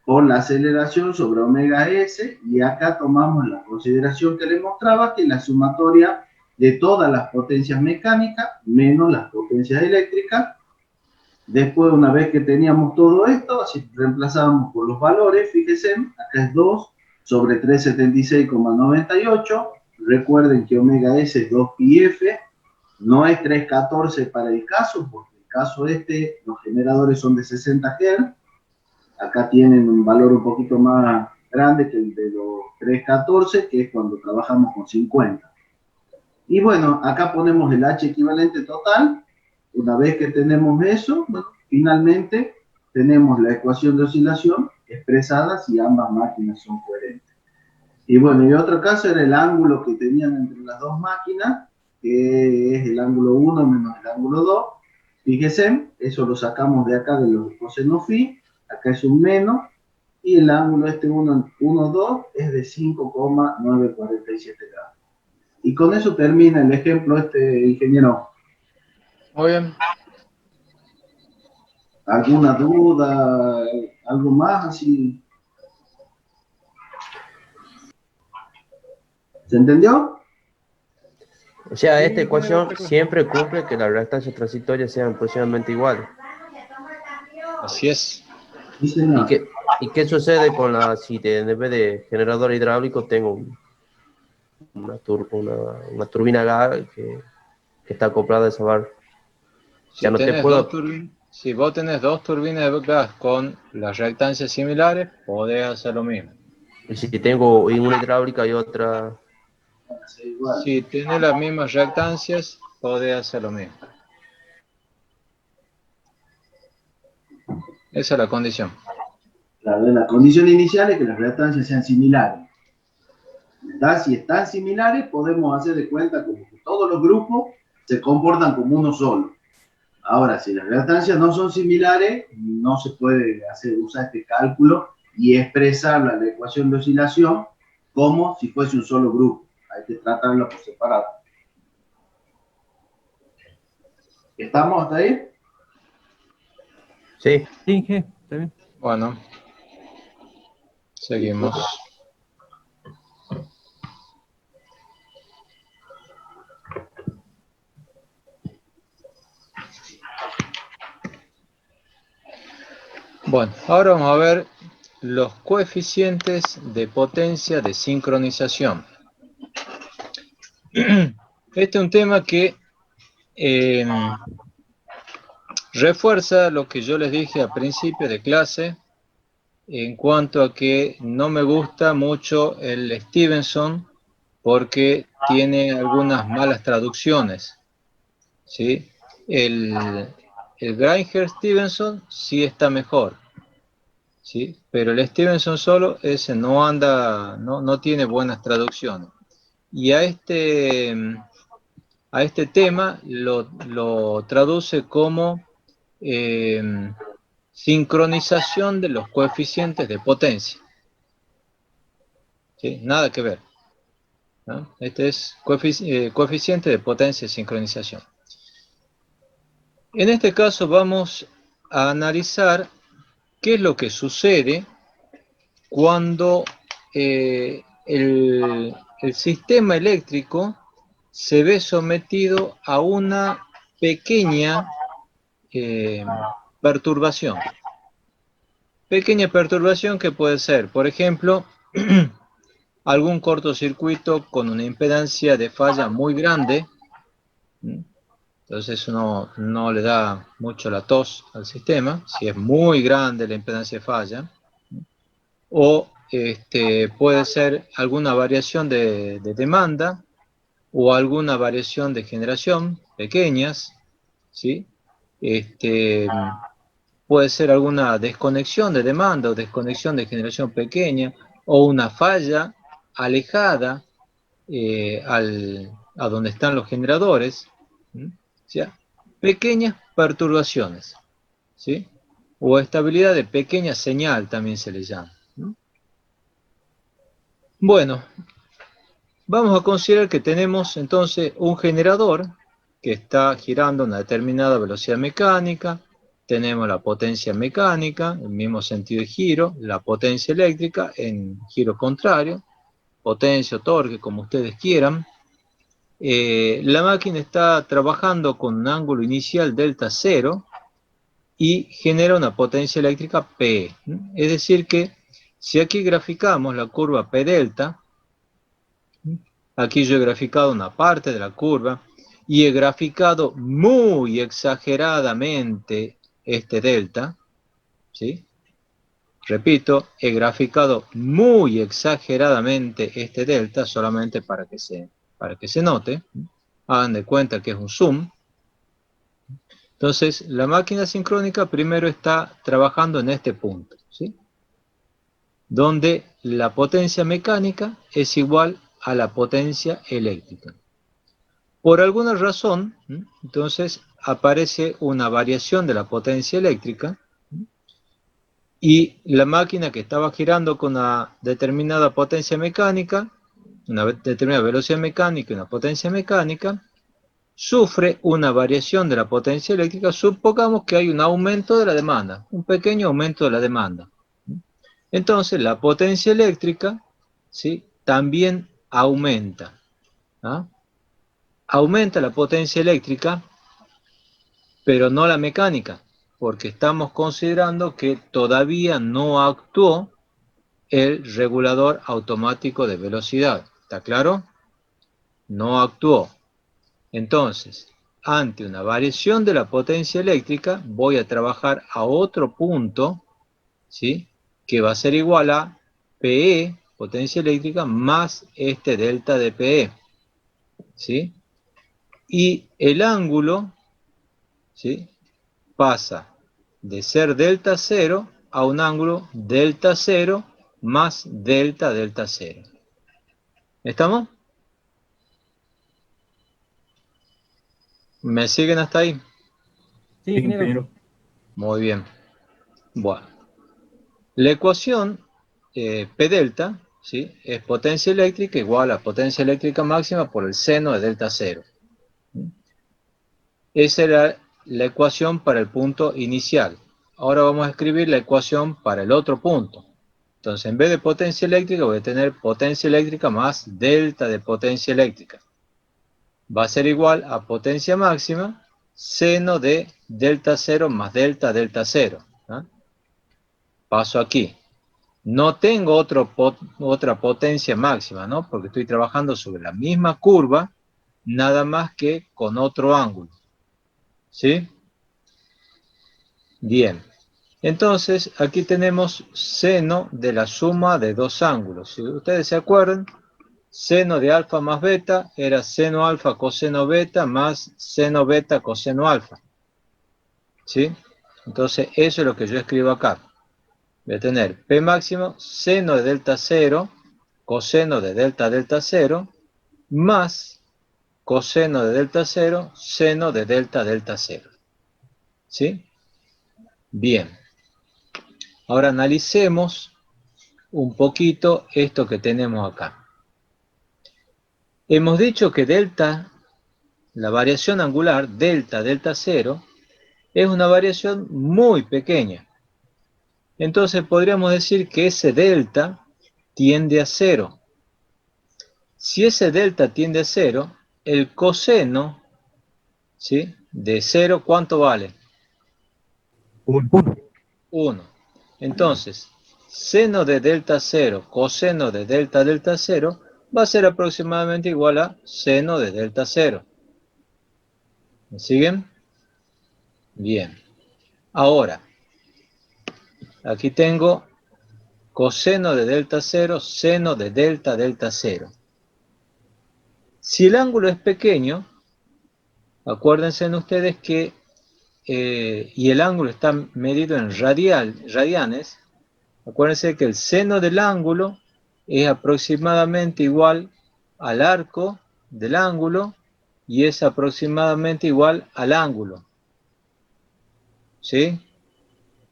por la aceleración sobre omega S, y acá tomamos la consideración que le mostraba, que es la sumatoria de todas las potencias mecánicas, menos las potencias eléctricas. Después, una vez que teníamos todo esto, así reemplazábamos por los valores, fíjense, acá es 2 sobre 376,98, recuerden que omega S es 2 pi f, no es 314 para el caso, porque el caso los generadores son de 60 Hz, acá tienen un valor un poquito más grande que el de los 314, que es cuando trabajamos con 50. Y bueno, acá ponemos el H equivalente total. Una vez que tenemos eso, bueno, finalmente tenemos la ecuación de oscilación expresada si ambas máquinas son coherentes. Y bueno, y otro caso era el ángulo que tenían entre las dos máquinas, que es el ángulo 1 menos el ángulo 2. Fíjense, eso lo sacamos de acá de los coseno phi, acá es un menos, y el ángulo este 1, 2 es de 5,947 grados. Y con eso termina el ejemplo ingeniero. Muy bien. ¿Alguna duda? ¿Algo más así? ¿Se entendió? O sea, esta ecuación siempre cumple que las reactancias transitorias sean aproximadamente iguales. Así es. ¿Y qué sucede con si en vez de generador hidráulico tengo una turbina gas que está acoplada a esa barra? Si vos tenés dos turbinas de gas con las reactancias similares, podés hacer lo mismo. Y si tengo una hidráulica y otra... Si tenés las mismas reactancias, podés hacer lo mismo. Esa es la condición. La condición inicial es que las reactancias sean similares. Si están similares, podemos hacer de cuenta como que todos los grupos se comportan como uno solo. Ahora, si las reactancias no son similares, no se puede usar este cálculo y expresar la ecuación de oscilación como si fuese un solo grupo. Hay que tratarlo por separado. ¿Estamos hasta ahí? Sí. Sí, está bien. Bueno, seguimos. Bueno, ahora vamos a ver los coeficientes de potencia de sincronización. Este es un tema que refuerza lo que yo les dije al principio de clase en cuanto a que no me gusta mucho el Stevenson porque tiene algunas malas traducciones, ¿sí? El Granger-Stevenson sí está mejor, ¿sí? Pero el Stevenson solo, ese no tiene buenas traducciones. Y a este tema lo traduce como sincronización de los coeficientes de potencia. ¿Sí? Nada que ver, ¿no? Este es coeficiente de potencia de sincronización. En este caso vamos a analizar qué es lo que sucede cuando el sistema eléctrico se ve sometido a una pequeña perturbación. Pequeña perturbación que puede ser, por ejemplo, algún cortocircuito con una impedancia de falla muy grande. Entonces uno no le da mucho la tos al sistema, si es muy grande la impedancia de falla. O puede ser alguna variación de demanda o alguna variación de generación, pequeñas, ¿sí? Puede ser alguna desconexión de demanda o desconexión de generación pequeña, o una falla alejada a donde están los generadores, ¿sí? O sea, pequeñas perturbaciones, ¿sí? O estabilidad de pequeña señal también se le llama. Bueno, vamos a considerar que tenemos entonces un generador que está girando a una determinada velocidad mecánica, tenemos la potencia mecánica, en el mismo sentido de giro, la potencia eléctrica en giro contrario, potencia o torque, como ustedes quieran. La máquina está trabajando con un ángulo inicial delta 0 y genera una potencia eléctrica P. Es decir que si aquí graficamos la curva P delta, aquí yo he graficado una parte de la curva y he graficado muy exageradamente este delta, ¿sí? Repito, he graficado muy exageradamente este delta solamente para que se note. Hagan de cuenta que es un zoom. Entonces, la máquina sincrónica primero está trabajando en este punto, ¿sí? Donde la potencia mecánica es igual a la potencia eléctrica. Por alguna razón, entonces aparece una variación de la potencia eléctrica y la máquina que estaba girando con una determinada potencia mecánica, una determinada velocidad mecánica y una potencia mecánica, sufre una variación de la potencia eléctrica. Supongamos que hay un aumento de la demanda, un pequeño aumento de la demanda. Entonces la potencia eléctrica, ¿sí?, también aumenta. ¿Ah? Aumenta la potencia eléctrica, pero no la mecánica, porque estamos considerando que todavía no actuó el regulador automático de velocidad. ¿Está claro? No actuó. Entonces, ante una variación de la potencia eléctrica, voy a trabajar a otro punto, ¿sí?, que va a ser igual a PE, potencia eléctrica, más este delta de PE. ¿Sí? Y el ángulo, ¿sí?, pasa de ser delta 0 a un ángulo delta 0 más delta delta 0. ¿Estamos? ¿Me siguen hasta ahí? Sí, ingeniero. Muy bien. Bueno. La ecuación P delta, ¿sí?, es potencia eléctrica igual a potencia eléctrica máxima por el seno de delta 0. Esa era la ecuación para el punto inicial. Ahora vamos a escribir la ecuación para el otro punto. Entonces, en vez de potencia eléctrica, voy a tener potencia eléctrica más delta de potencia eléctrica. Va a ser igual a potencia máxima, seno de delta 0 más delta delta 0. ¿Ah? Paso aquí. No tengo otra potencia máxima, ¿no?, porque estoy trabajando sobre la misma curva, nada más que con otro ángulo. ¿Sí? Bien. Entonces, aquí tenemos seno de la suma de dos ángulos. Si ustedes se acuerdan, seno de alfa más beta era seno alfa coseno beta más seno beta coseno alfa. ¿Sí? Entonces, eso es lo que yo escribo acá. Voy a tener P máximo, seno de delta 0, coseno de delta delta 0, más coseno de delta 0, seno de delta delta 0. ¿Sí? Bien. Ahora analicemos un poquito esto que tenemos acá. Hemos dicho que delta, la variación angular, delta delta 0, es una variación muy pequeña. Entonces podríamos decir que ese delta tiende a 0. Si ese delta tiende a 0, el coseno, ¿sí?, de 0, ¿cuánto vale? 1. 1. Entonces, seno de delta 0, coseno de delta delta 0, va a ser aproximadamente igual a seno de delta 0. ¿Me siguen? Bien. Ahora, aquí tengo coseno de delta 0, seno de delta delta 0. Si el ángulo es pequeño, acuérdense ustedes que, y el ángulo está medido en radianes, acuérdense que el seno del ángulo es aproximadamente igual al arco del ángulo y es aproximadamente igual al ángulo. ¿Sí?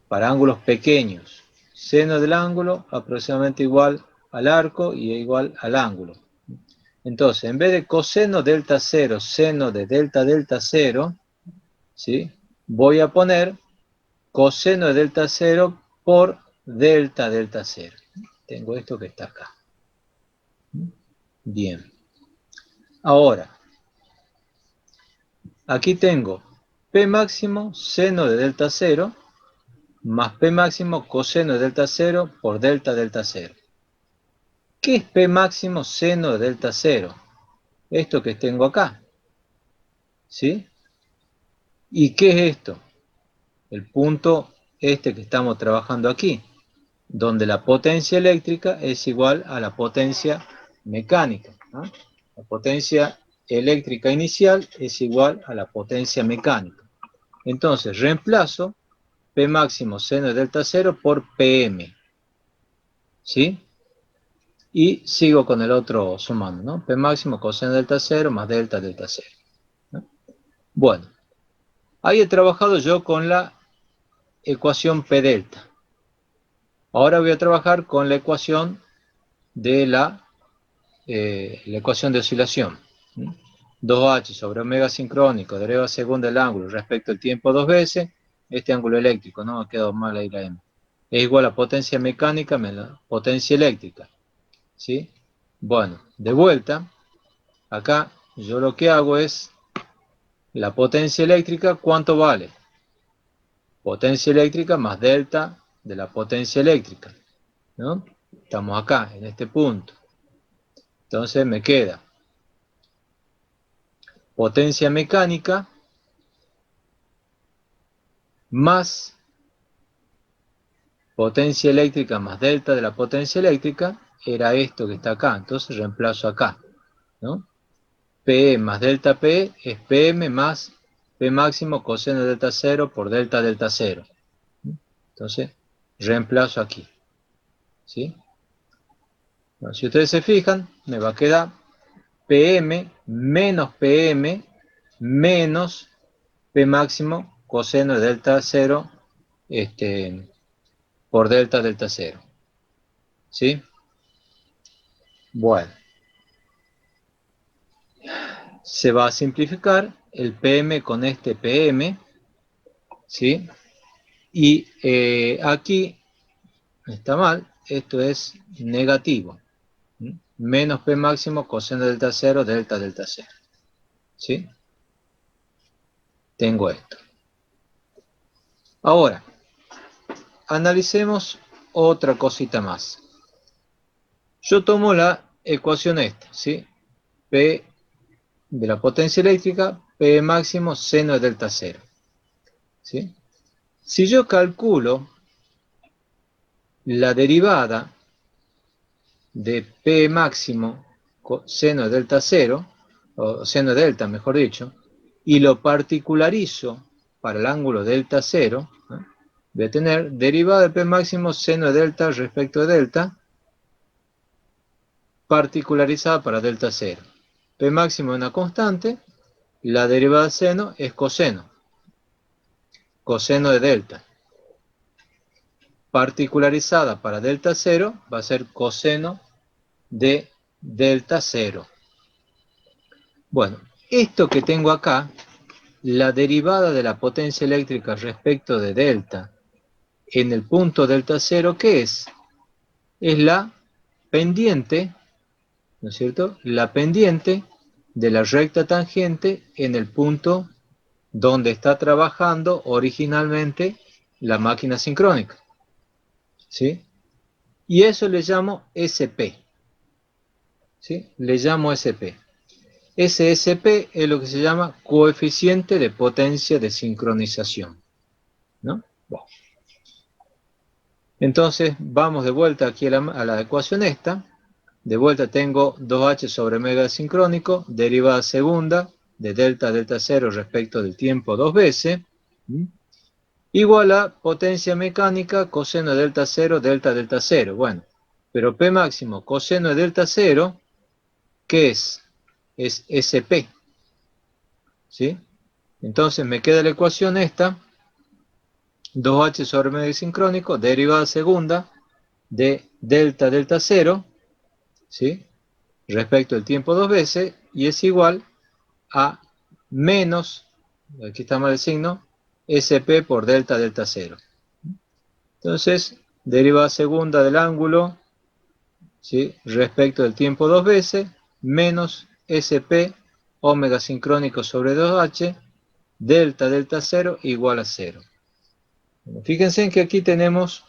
Para ángulos pequeños. Seno del ángulo aproximadamente igual al arco y igual al ángulo. Entonces, en vez de coseno delta 0, seno de delta delta 0, ¿sí?, voy a poner coseno de delta 0 por delta delta 0. Tengo esto que está acá. Bien. Ahora, aquí tengo P máximo seno de delta 0 más P máximo coseno de delta 0 por delta delta 0. ¿Qué es P máximo seno de delta 0? Esto que tengo acá. ¿Sí? ¿Y qué es esto? El punto este que estamos trabajando aquí, donde la potencia eléctrica es igual a la potencia mecánica. ¿No? La potencia eléctrica inicial es igual a la potencia mecánica. Entonces, reemplazo P máximo seno de delta 0 por PM. ¿Sí? Y sigo con el otro sumando, ¿no? P máximo coseno de delta 0 más delta delta 0. ¿No? Bueno, ahí he trabajado yo con la ecuación P delta. Ahora voy a trabajar con la ecuación de la ecuación de oscilación. 2h sobre omega sincrónico, derivada segunda del ángulo respecto al tiempo dos veces, este ángulo eléctrico, no ha quedado mal ahí la M, es igual a potencia mecánica menos potencia eléctrica. ¿Sí? Bueno, de vuelta, acá yo lo que hago es la potencia eléctrica, ¿cuánto vale? Potencia eléctrica más delta de la potencia eléctrica, ¿no? Estamos acá, en este punto. Entonces me queda potencia mecánica más potencia eléctrica más delta de la potencia eléctrica, era esto que está acá, entonces reemplazo acá, ¿no? P más delta P es PM más P máximo coseno de delta 0 por delta 0. Entonces, reemplazo aquí, ¿sí? Bueno, si ustedes se fijan, me va a quedar PM menos PM menos P máximo coseno de delta 0 por delta 0. ¿Sí? Bueno. Se va a simplificar el PM con este PM, ¿sí? Y aquí está mal, esto es negativo. Menos P máximo coseno de delta 0, delta 0. ¿Sí? Tengo esto. Ahora, analicemos otra cosita más. Yo tomo la ecuación esta, ¿sí? P de la potencia eléctrica, P máximo seno de delta 0. ¿Sí? Si yo calculo la derivada de P máximo seno de delta 0, o seno de delta mejor dicho, y lo particularizo para el ángulo delta 0, voy a tener derivada de P máximo seno de delta respecto de delta, particularizada para delta 0. P máximo es una constante, la derivada de seno es coseno de delta. Particularizada para delta 0 va a ser coseno de delta 0. Bueno, esto que tengo acá, la derivada de la potencia eléctrica respecto de delta en el punto delta 0, ¿qué es? Es la pendiente, ¿no es cierto? La pendiente de la recta tangente en el punto donde está trabajando originalmente la máquina sincrónica. ¿Sí? Y eso le llamo SP. ¿Sí? Le llamo SP. Ese SP es lo que se llama coeficiente de potencia de sincronización, ¿no? Bueno. Entonces, vamos de vuelta aquí a la ecuación esta. De vuelta tengo 2h sobre omega sincrónico, derivada segunda de delta 0 respecto del tiempo dos veces, igual a potencia mecánica coseno de delta 0, delta 0. Bueno, pero P máximo coseno de delta 0, ¿qué es? Es SP. ¿Sí? Entonces me queda la ecuación esta, 2h sobre omega sincrónico, derivada segunda de delta 0, ¿sí? Respecto al tiempo dos veces, y es igual a menos, aquí está mal el signo, SP por delta 0. Entonces, derivada segunda del ángulo, ¿sí? Respecto del tiempo dos veces, menos SP omega sincrónico sobre 2h, delta 0 igual a 0. Bueno, fíjense en que aquí tenemos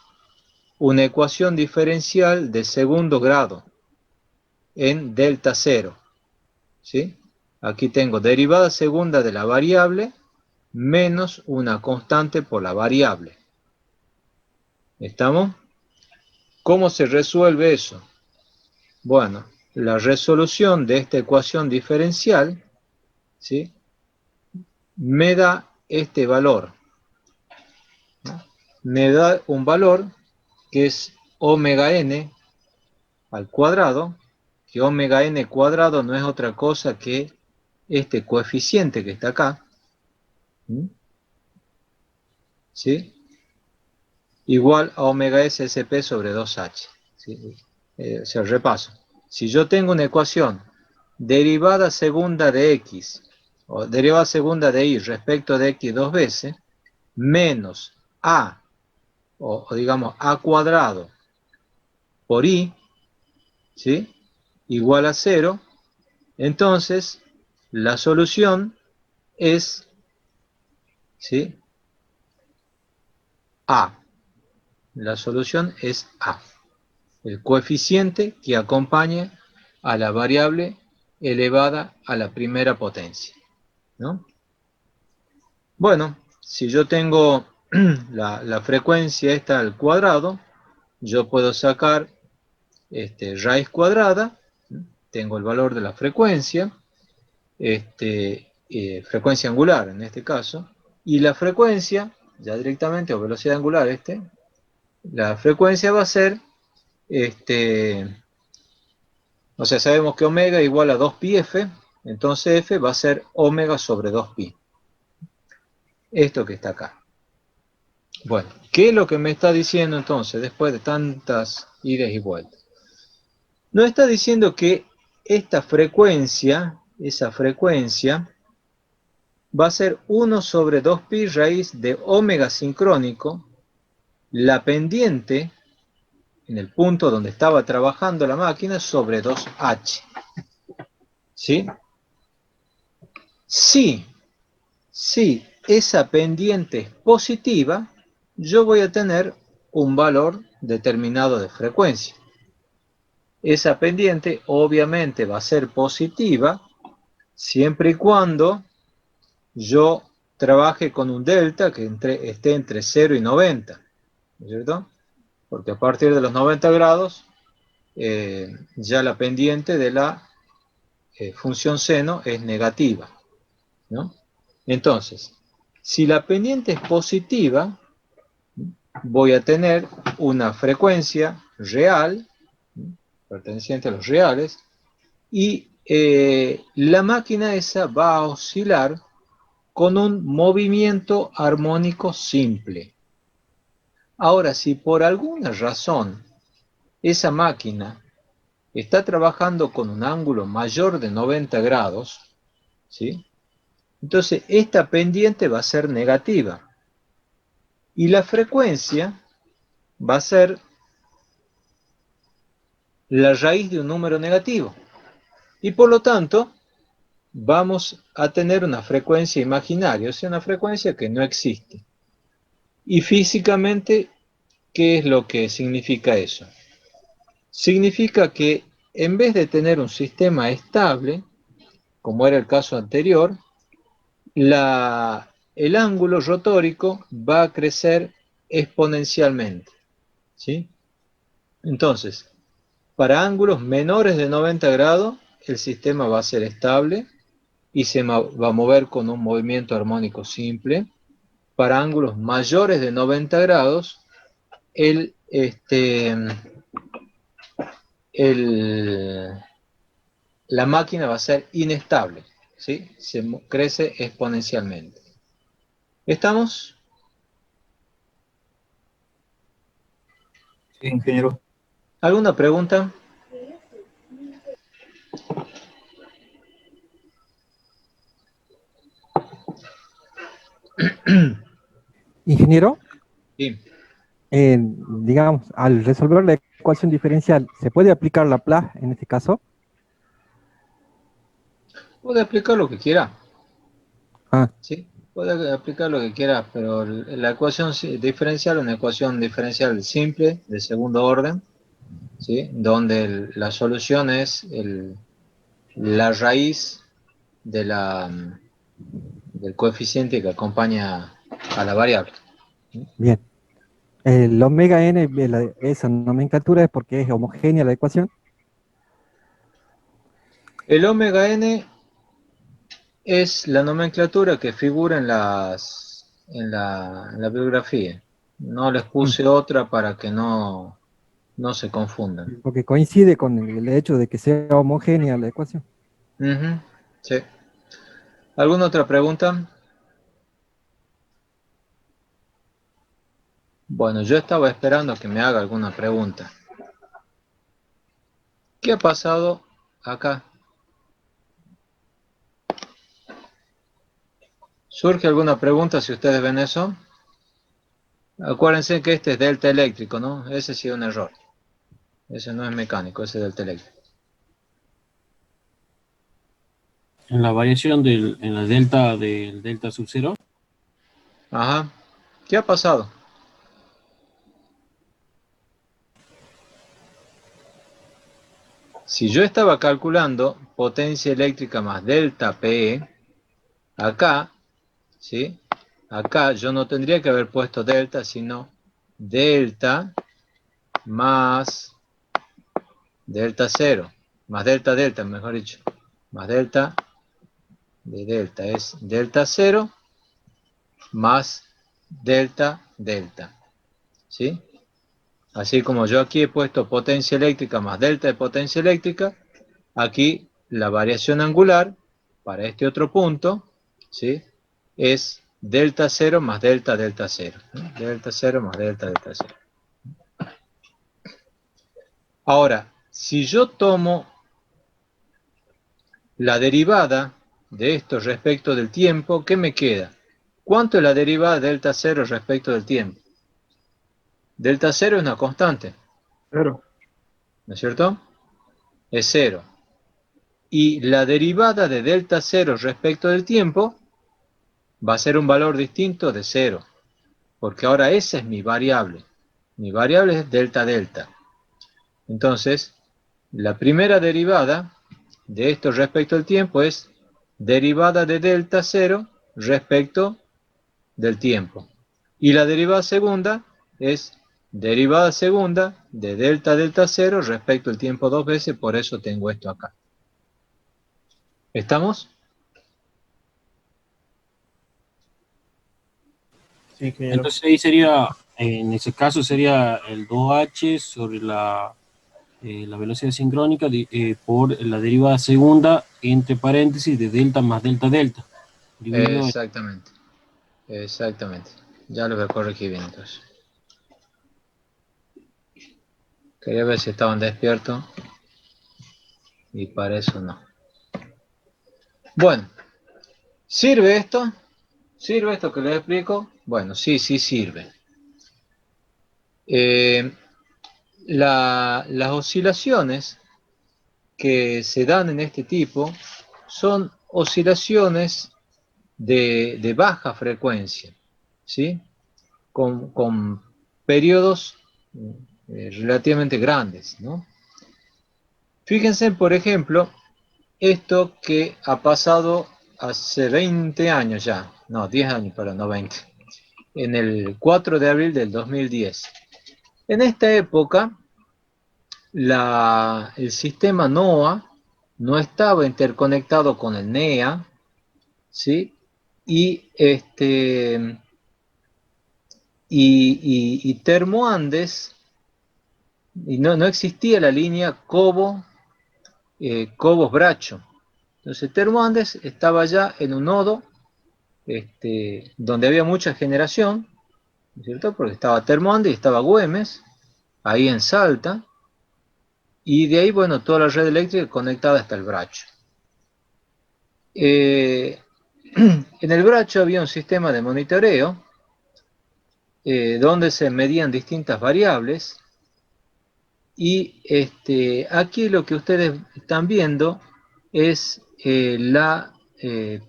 una ecuación diferencial de segundo grado en delta 0. ¿Sí? Aquí tengo derivada segunda de la variable menos una constante por la variable. ¿Estamos? ¿Cómo se resuelve eso? Bueno, la resolución de esta ecuación diferencial, ¿sí? Me da este valor. Me da un valor que es omega n al cuadrado, que omega n cuadrado no es otra cosa que este coeficiente que está acá. ¿Sí? igual a omega S SP sobre 2H. ¿Sí? O sea, repaso. Si yo tengo una ecuación derivada segunda de X, o derivada segunda de Y respecto de X dos veces, menos A, o digamos A cuadrado por Y, ¿sí? Igual a 0, entonces la solución es, ¿sí? A. La solución es A, el coeficiente que acompaña a la variable elevada a la primera potencia, ¿no? Bueno, si yo tengo la frecuencia esta al cuadrado, yo puedo sacar raíz cuadrada, tengo el valor de la frecuencia, frecuencia angular en este caso, y la frecuencia, ya directamente, o velocidad angular la frecuencia va a ser, o sea, sabemos que omega igual a 2pi f, entonces f va a ser omega sobre 2pi. Esto que está acá. Bueno, ¿qué es lo que me está diciendo entonces, después de tantas idas y vueltas? Nos está diciendo que esta frecuencia, esa frecuencia, va a ser 1 sobre 2pi raíz de omega sincrónico, la pendiente, en el punto donde estaba trabajando la máquina, sobre 2h. ¿Sí? Si esa pendiente es positiva, yo voy a tener un valor determinado de frecuencia. Esa pendiente obviamente va a ser positiva siempre y cuando yo trabaje con un delta que esté entre 0 y 90, ¿no es cierto? Porque a partir de los 90 grados ya la pendiente de la función seno es negativa, ¿no? Entonces, si la pendiente es positiva, voy a tener una frecuencia real, perteneciente a los reales, y la máquina esa va a oscilar con un movimiento armónico simple. Ahora, si por alguna razón esa máquina está trabajando con un ángulo mayor de 90 grados, ¿sí? Entonces esta pendiente va a ser negativa. Y la frecuencia va a ser la raíz de un número negativo. Y por lo tanto, vamos a tener una frecuencia imaginaria, o sea, una frecuencia que no existe. Y físicamente, ¿qué es lo que significa eso? Significa que en vez de tener un sistema estable, como era el caso anterior, el ángulo rotórico va a crecer exponencialmente, ¿sí? Entonces, para ángulos menores de 90 grados, el sistema va a ser estable y se va a mover con un movimiento armónico simple. Para ángulos mayores de 90 grados, la máquina va a ser inestable, ¿sí? Crece exponencialmente. ¿Estamos? Sí, ingeniero. ¿Alguna pregunta? Ingeniero, Sí. digamos, al resolver la ecuación diferencial, ¿se puede aplicar Laplace en este caso? Puede aplicar lo que quiera. Ah. Sí, puede aplicar lo que quiera, pero la ecuación diferencial es una ecuación diferencial simple, de segundo orden, ¿sí? Donde la solución es la raíz del coeficiente que acompaña a la variable. Bien. El omega n, esa nomenclatura es porque es homogénea la ecuación. El omega n es la nomenclatura que figura en la bibliografía. No les puse otra para que no se confundan. Porque coincide con el hecho de que sea homogénea la ecuación. Sí. ¿Alguna otra pregunta? Bueno, yo estaba esperando que me haga alguna pregunta. ¿Qué ha pasado acá? ¿Surge alguna pregunta si ustedes ven eso? Acuérdense que este es delta eléctrico, ¿no? Ese sí es un error. Ese no es mecánico, ese es delta eléctrico. En la variación en la delta del delta sub 0. Ajá. ¿Qué ha pasado? Si yo estaba calculando potencia eléctrica más delta P, acá, ¿sí? Acá yo no tendría que haber puesto delta, sino delta más delta 0, más delta delta, mejor dicho, más delta de delta, es delta 0 más delta delta, ¿sí? Así como yo aquí he puesto potencia eléctrica más delta de potencia eléctrica, aquí la variación angular para este otro punto, ¿sí? Es delta 0 más delta delta 0, ¿no? Delta 0 más delta delta 0. Ahora, si yo tomo la derivada de esto respecto del tiempo, ¿qué me queda? ¿Cuánto es la derivada de delta 0 respecto del tiempo? Delta 0 es una constante. 0. ¿No es cierto? Es 0. Y la derivada de delta 0 respecto del tiempo va a ser un valor distinto de 0. Porque ahora esa es mi variable. Mi variable es delta delta. Entonces, la primera derivada de esto respecto al tiempo es derivada de delta 0 respecto del tiempo. Y la derivada segunda es derivada segunda de delta delta 0 respecto al tiempo dos veces, por eso tengo esto acá. ¿Estamos? Sí, ingeniero. Entonces ahí sería, en ese caso sería el 2h sobre la velocidad sincrónica por la derivada segunda entre paréntesis de delta más delta delta. Dividido Exactamente. Exactamente. Ya lo voy a corregir bien entonces. Quería ver si estaban despiertos. Y para eso no. Bueno. ¿Sirve esto? ¿Sirve esto que les explico? Bueno, sí, sí sirve. Las oscilaciones que se dan en este tipo son oscilaciones de baja frecuencia, ¿sí? Con periodos relativamente grandes, ¿no? Fíjense, por ejemplo, esto que ha pasado hace 20 años ya, no, 10 años, perdón, no 20, en el 4 de abril del 2010. En esta época, el sistema NOAA no estaba interconectado con el NEA, ¿sí? Y Termoandes, y no existía la línea Cobos-Bracho. Entonces Termoandes estaba ya en un nodo donde había mucha generación, ¿no es cierto? Porque estaba Termoandes y estaba Güemes, ahí en Salta, y de ahí, bueno, toda la red eléctrica conectada hasta el Bracho. En el Bracho había un sistema de monitoreo donde se medían distintas variables, y aquí lo que ustedes están viendo es la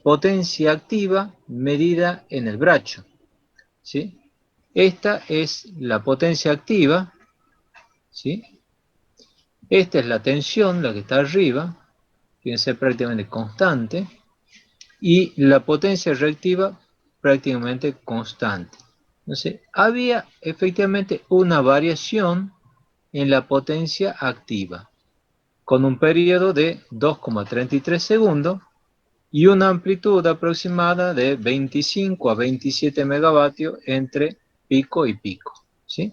potencia activa medida en el Bracho, ¿sí? Esta es la potencia activa, ¿sí? Esta es la tensión, la que está arriba, fíjense, prácticamente constante, y la potencia reactiva prácticamente constante. Entonces, había efectivamente una variación en la potencia activa, con un periodo de 2,33 segundos y una amplitud aproximada de 25 a 27 megavatios entre pico y pico, ¿sí?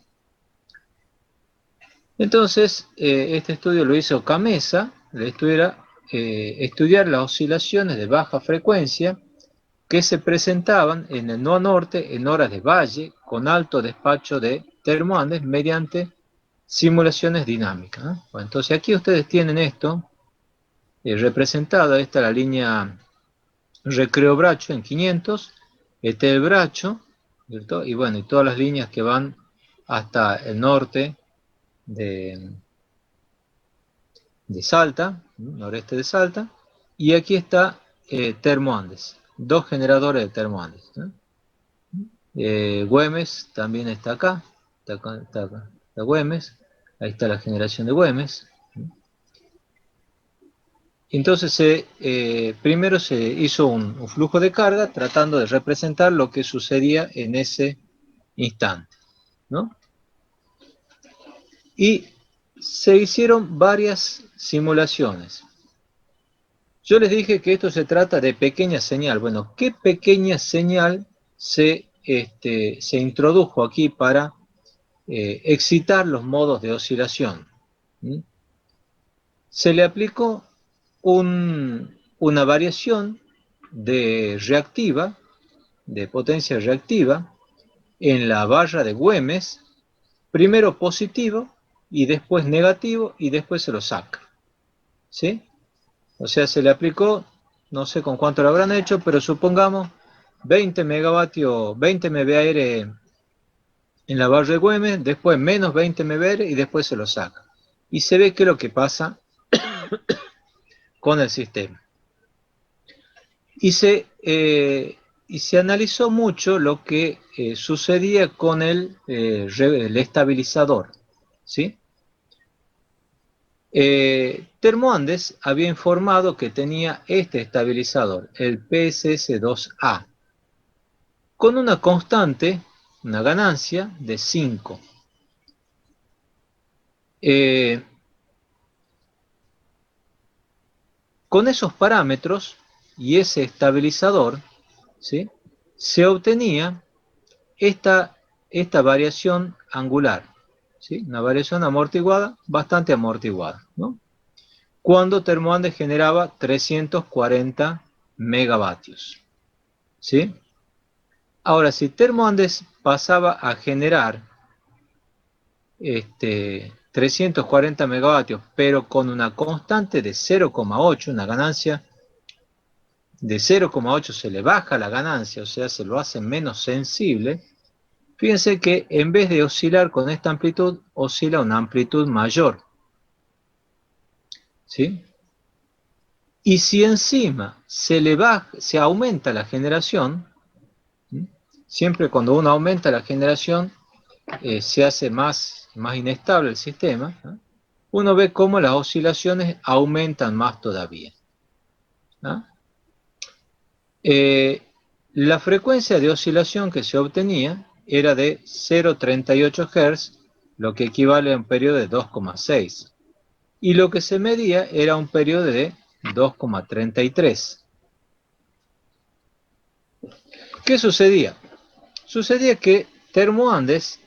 Entonces, este estudio lo hizo Camesa. El estudio era estudiar las oscilaciones de baja frecuencia que se presentaban en el NOA Norte en horas de valle con alto despacho de Termoandes mediante simulaciones dinámicas, ¿no? Bueno, entonces aquí ustedes tienen esto representado. Esta es la línea Recreo Bracho en 500, este es el Bracho, ¿cierto? Y bueno, y todas las líneas que van hasta el norte de Salta, noreste de Salta, y aquí está Termoandes, dos generadores de Termoandes, ¿no? Güemes también está acá, está Güemes, ahí está la generación de Güemes. Entonces, primero se hizo un flujo de carga tratando de representar lo que sucedía en ese instante, ¿no? Y se hicieron varias simulaciones. Yo les dije que esto se trata de pequeña señal. Bueno, ¿qué pequeña señal se introdujo aquí para excitar los modos de oscilación? Se le aplicó una variación de reactiva, de potencia reactiva, en la barra de Güemes, primero positivo y después negativo y después se lo saca, ¿sí? O sea, se le aplicó, no sé con cuánto lo habrán hecho, pero supongamos 20 megavatios, 20 MVAR en la barra de Güemes, después menos 20 MVAR y después se lo saca. Y se ve que es lo que pasa con el sistema. Y se analizó mucho lo que sucedía con el estabilizador, ¿sí? Termoandes había informado que tenía este estabilizador, el PSS2A, con una constante, una ganancia de 5. Con esos parámetros y ese estabilizador, ¿sí?, se obtenía esta variación angular, ¿sí?, una variación amortiguada, bastante amortiguada, ¿no?, cuando Termoandes generaba 340 megavatios, ¿sí? Ahora, si Termoandes pasaba a generar 340 megavatios, pero con una constante de 0,8, una ganancia de 0,8, se le baja la ganancia, o sea, se lo hace menos sensible. Fíjense que en vez de oscilar con esta amplitud, oscila una amplitud mayor, ¿sí? Y si encima se aumenta la generación, ¿sí?, siempre cuando uno aumenta la generación, se hace más inestable el sistema, ¿no?, uno ve cómo las oscilaciones aumentan más todavía, ¿no? La frecuencia de oscilación que se obtenía era de 0,38 Hz, lo que equivale a un periodo de 2,6. Y lo que se medía era un periodo de 2,33. ¿Qué sucedía? Sucedía que Termoandes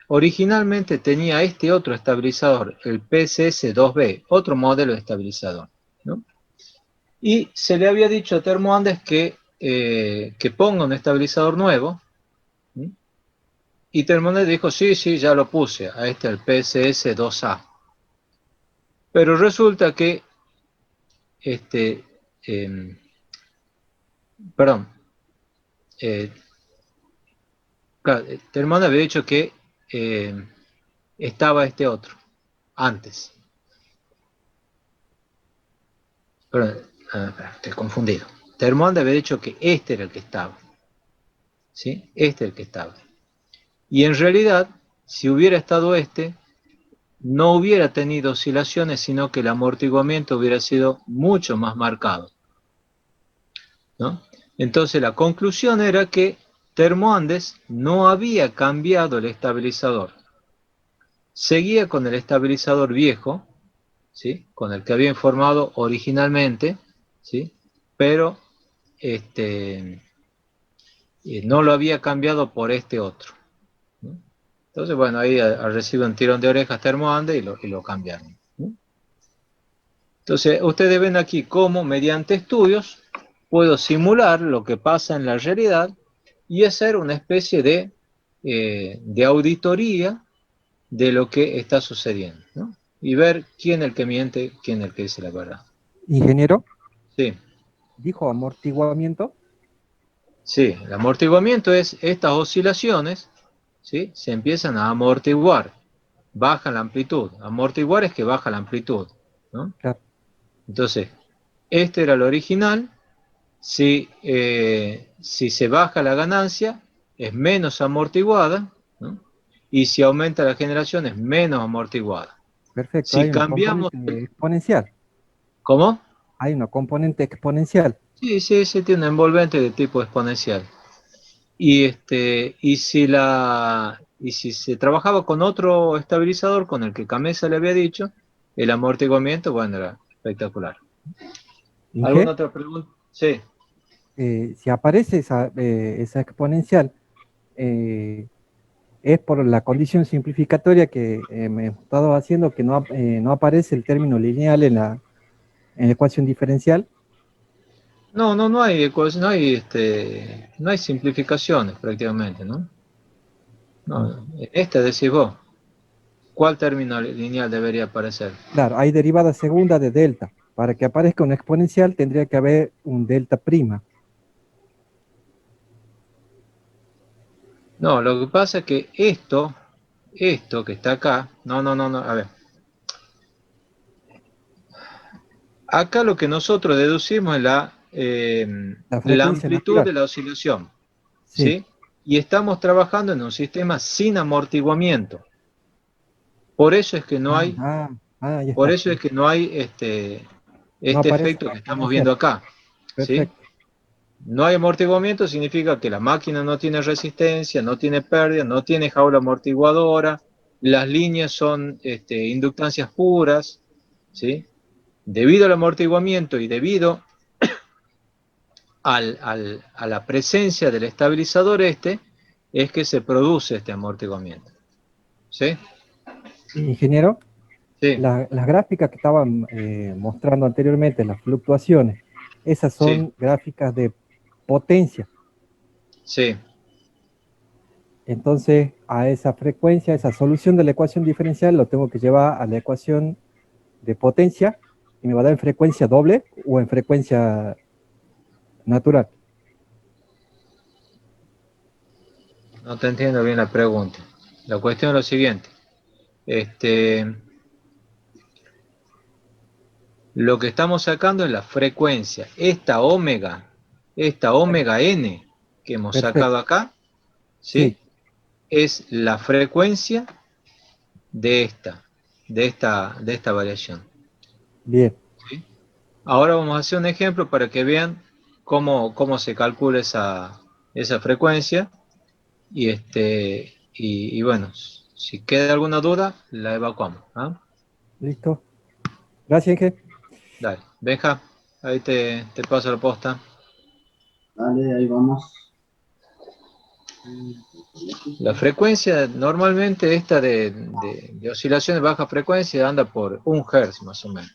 originalmente tenía este otro estabilizador, el PSS2B, otro modelo de estabilizador, ¿no? Y se le había dicho a Termoandes que ponga un estabilizador nuevo, ¿sí?, y Termoandes dijo, sí, ya lo puse, a el PSS2A. Pero resulta que, claro, Termoandes había dicho que estaba este otro, antes. Perdón, estoy confundido. Termoandes había dicho que este era el que estaba, ¿sí? Este es el que estaba. Y en realidad, si hubiera estado no hubiera tenido oscilaciones, sino que el amortiguamiento hubiera sido mucho más marcado, ¿no? Entonces la conclusión era que Termoandes no había cambiado el estabilizador. Seguía con el estabilizador viejo, ¿sí?, con el que había informado originalmente, ¿sí?, pero no lo había cambiado por este otro, ¿no? Entonces, bueno, ahí recibe un tirón de orejas Termoandes y lo cambiaron, ¿no? Entonces, ustedes ven aquí cómo mediante estudios puedo simular lo que pasa en la realidad y hacer una especie de auditoría de lo que está sucediendo, ¿no? Y ver quién es el que miente, quién es el que dice la verdad. Ingeniero, Sí, dijo amortiguamiento. sí, el amortiguamiento es estas oscilaciones, ¿sí? Se empiezan a amortiguar, baja la amplitud. Amortiguar es que baja la amplitud, ¿no? Claro. Entonces, este era el original. Si se baja la ganancia, es menos amortiguada, ¿no? Y si aumenta la generación, es menos amortiguada. Perfecto, Si hay una cambiamos... componente exponencial. ¿Cómo? Hay una componente exponencial. Sí, sí, sí, tiene un envolvente de tipo exponencial. Y si se trabajaba con otro estabilizador, con el que Camesa le había dicho, el amortiguamiento, bueno, era espectacular. ¿Alguna Inge, otra pregunta? Sí. si aparece esa exponencial, es por la condición simplificatoria que me he estado haciendo, que no aparece el término lineal en la ecuación diferencial. No hay ecuación, no hay simplificaciones prácticamente, ¿no? No, esta decís vos, ¿cuál término lineal debería aparecer? Claro, hay derivada segunda de delta. Para que aparezca una exponencial tendría que haber un delta prima. No, lo que pasa es que esto que está acá, no, a ver. Acá lo que nosotros deducimos es La la frecuencia amplitud natural. de la oscilación, Sí. ¿sí? Y estamos trabajando en un sistema sin amortiguamiento. Por eso es que no hay, Ya por está. eso es que no hay No este aparece efecto la que estamos exponencial. viendo acá, ¿sí? Perfecto. No hay amortiguamiento, significa que la máquina no tiene resistencia, no tiene pérdida, no tiene jaula amortiguadora, las líneas son inductancias puras, ¿sí? Debido al amortiguamiento y debido a la presencia del estabilizador es que se produce este amortiguamiento. ¿Sí? Ingeniero, Sí, las gráficas que estaban mostrando anteriormente, las fluctuaciones, esas sí, son gráficas de potencia. sí. Entonces, a esa frecuencia, esa solución de la ecuación diferencial, lo tengo que llevar a la ecuación de potencia y me va a dar en frecuencia doble o en frecuencia natural. No te entiendo bien la pregunta. La cuestión es lo siguiente. Lo que estamos sacando es la frecuencia. Esta omega n que hemos Perfecto. sacado acá, Sí, ¿sí? Es la frecuencia de esta variación. bien. ¿Sí? Ahora vamos a hacer un ejemplo para que vean cómo se calcula esa frecuencia y bueno, si queda alguna duda, la evacuamos. ¿Ah? Listo. Gracias, Inge. Dale, Benja, ahí te paso la posta. Dale, ahí vamos. La frecuencia, normalmente esta de oscilaciones de baja frecuencia anda por 1 Hz más o menos.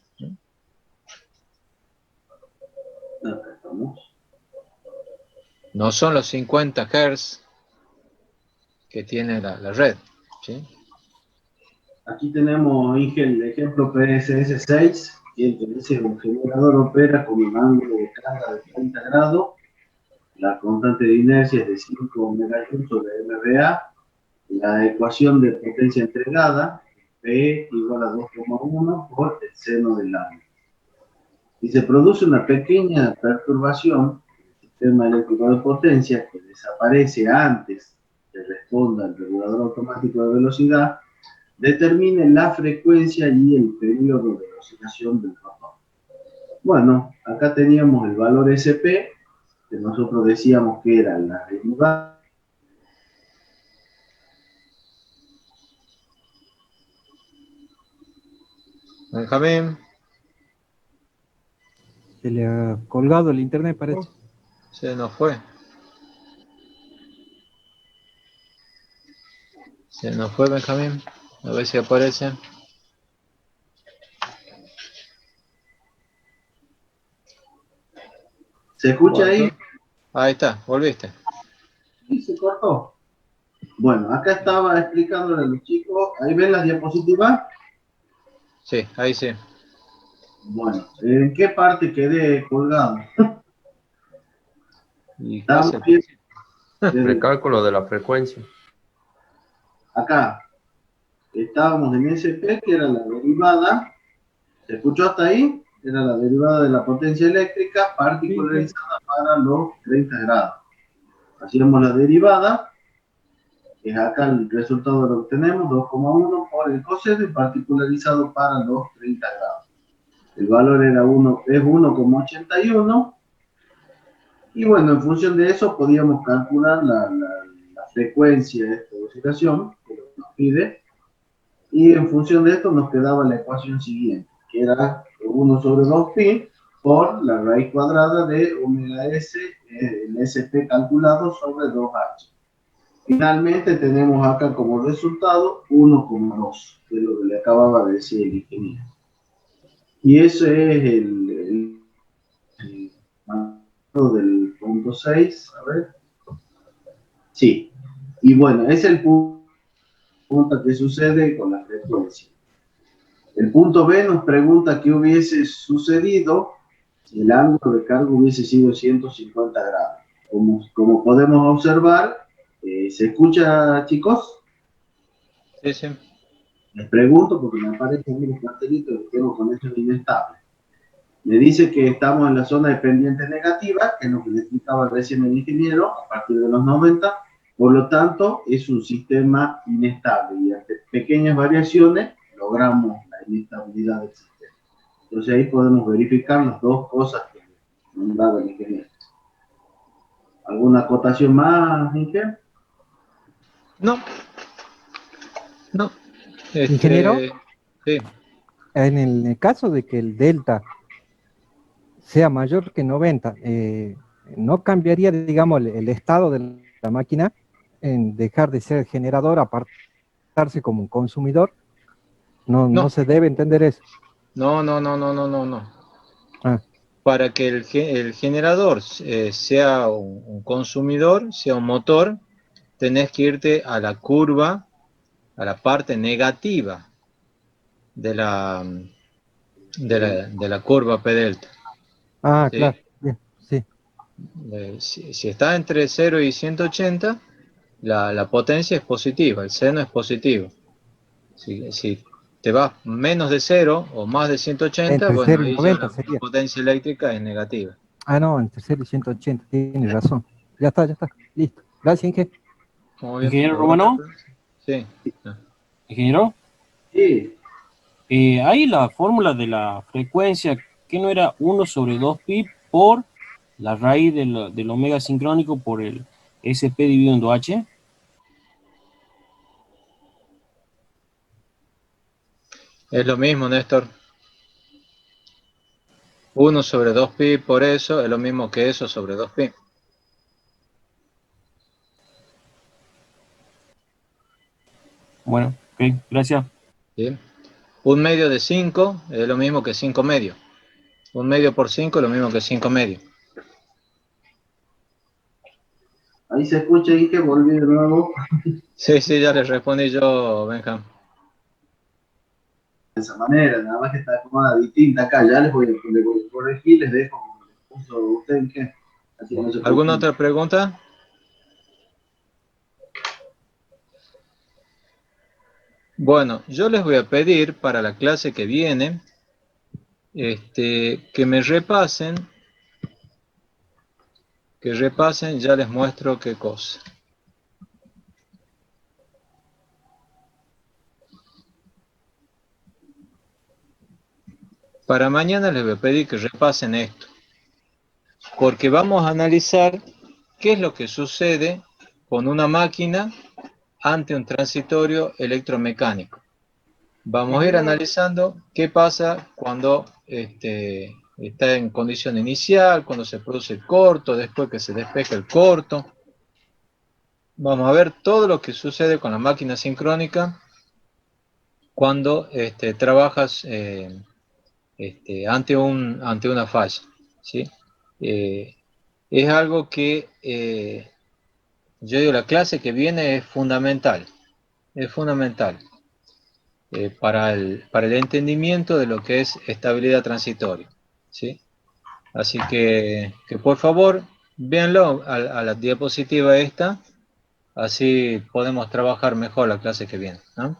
Acá estamos. No son los 50 Hz que tiene la red. ¿Sí? Aquí tenemos, Inge, el ejemplo PSS6, que dice que un generador opera con un ángulo de carga de 30 grados, la constante de inercia es de 5 megajoules sobre MVA, la ecuación de potencia entregada, P igual a 2,1 por el seno del ángulo. Y se produce una pequeña perturbación del sistema eléctrico de potencia que desaparece antes que responda al regulador automático de velocidad, determine la frecuencia y el periodo de oscilación del rotor. Bueno, acá teníamos el valor SP, que nosotros decíamos que era la derivada. Benjamín. Se le ha colgado el internet, parece. Se nos fue. Se nos fue Benjamín. A ver si aparece. ¿Se escucha Bueno, ahí? ahí está, volviste. Sí, se cortó. Bueno, acá estaba explicándole a los chicos. ¿Ahí ven las diapositivas? Sí, ahí sí. Bueno, ¿en qué parte quedé colgado? Y Estamos casi viendo El cálculo de la frecuencia. acá. Estábamos en SP, que era la derivada. ¿Se escuchó hasta ahí? Era la derivada de la potencia eléctrica particularizada para los 30 grados. Hacíamos la derivada, que es acá el resultado lo obtenemos, 2,1 por el coseno particularizado para los 30 grados. El valor era es 1,81. Y bueno, en función de eso podíamos calcular la frecuencia de esta oscilación, que es lo que nos pide. Y en función de esto nos quedaba la ecuación siguiente, que era 1 sobre 2pi por la raíz cuadrada de omega s, el SP calculado sobre 2h. Finalmente tenemos acá como resultado 1,2, que es lo que le acababa de decir el ingeniero. Y ese es el del punto 6, a ver. Sí. Y bueno, es el punto que sucede con la frecuencia. El punto B nos pregunta qué hubiese sucedido si el ángulo de carga hubiese sido 150 grados. Como podemos observar, ¿se escucha, chicos? Sí, sí. Les pregunto porque me aparecen aquí los cartelitos que tengo conexión inestable. Me dice que estamos en la zona de pendiente negativa, que es lo que le explicaba recién el ingeniero, a partir de los 90. Por lo tanto, es un sistema inestable y ante pequeñas variaciones logramos la inestabilidad del sistema. Entonces ahí podemos verificar las dos cosas que nombraba el ingeniero. ¿Alguna acotación más, ingeniero? No, no. Ingeniero, Sí. en el caso de que el delta sea mayor que 90, ¿no cambiaría, digamos, el estado de la máquina en dejar de ser generador, apartarse como un consumidor? No, No. no se debe entender eso. No. Ah. Para que el generador sea un consumidor, sea un motor, tenés que irte a la curva, a la parte negativa de la curva P delta. Ah, ¿Sí? claro, bien, sí. Si está entre 0 y 180, la potencia es positiva, el seno es positivo. Si te vas menos de 0 o más de 180, Entre bueno, 0 y ahí ya 90 la sería. potencia eléctrica es negativa. Ah, no, entre 0 y 180, tiene razón. Ya está, listo. Gracias, Inge. Muy bien. Ingeniero Romano, Sí. ingeniero. Sí. Ahí la fórmula de la frecuencia, que no era 1 sobre 2pi por la raíz del omega sincrónico por el SP dividido en 2H. Es lo mismo, Néstor. 1 sobre 2pi por eso es lo mismo que eso sobre 2pi. Bueno, ok, gracias. ¿Sí? 1 medio de 5 es lo mismo que 5 medios. 1 medio por 5 es lo mismo que 5 medios. Ahí se escucha ahí que volví de nuevo. Sí, ya les respondí yo, Benjam. De esa manera, nada más que está acomodada distinta acá. Ya les voy a corregir, les dejo como les puso usted en qué. Así que no se ¿Alguna confundan. otra pregunta? Bueno, yo les voy a pedir para la clase que viene que me repasen, ya les muestro qué cosa. Para mañana les voy a pedir que repasen esto, porque vamos a analizar qué es lo que sucede con una máquina ante un transitorio electromecánico. Vamos a ir analizando qué pasa cuando está en condición inicial, cuando se produce el corto, después que se despeja el corto. Vamos a ver todo lo que sucede con la máquina sincrónica cuando trabajas ante una falla, ¿sí? es algo que yo digo, la clase que viene es fundamental para el entendimiento de lo que es estabilidad transitoria, ¿sí? Así que por favor, véanlo a la diapositiva esta, así podemos trabajar mejor la clase que viene, ¿no?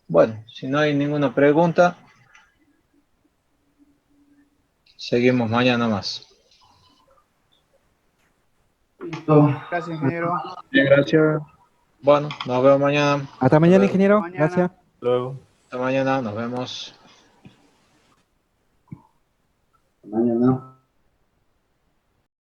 Bueno, si no hay ninguna pregunta, seguimos mañana más. Listo. Gracias, ingeniero. Bien, gracias. Bueno, nos vemos mañana. Hasta mañana, ingeniero. Mañana. Gracias. Luego. Hasta mañana, nos vemos. Mañana.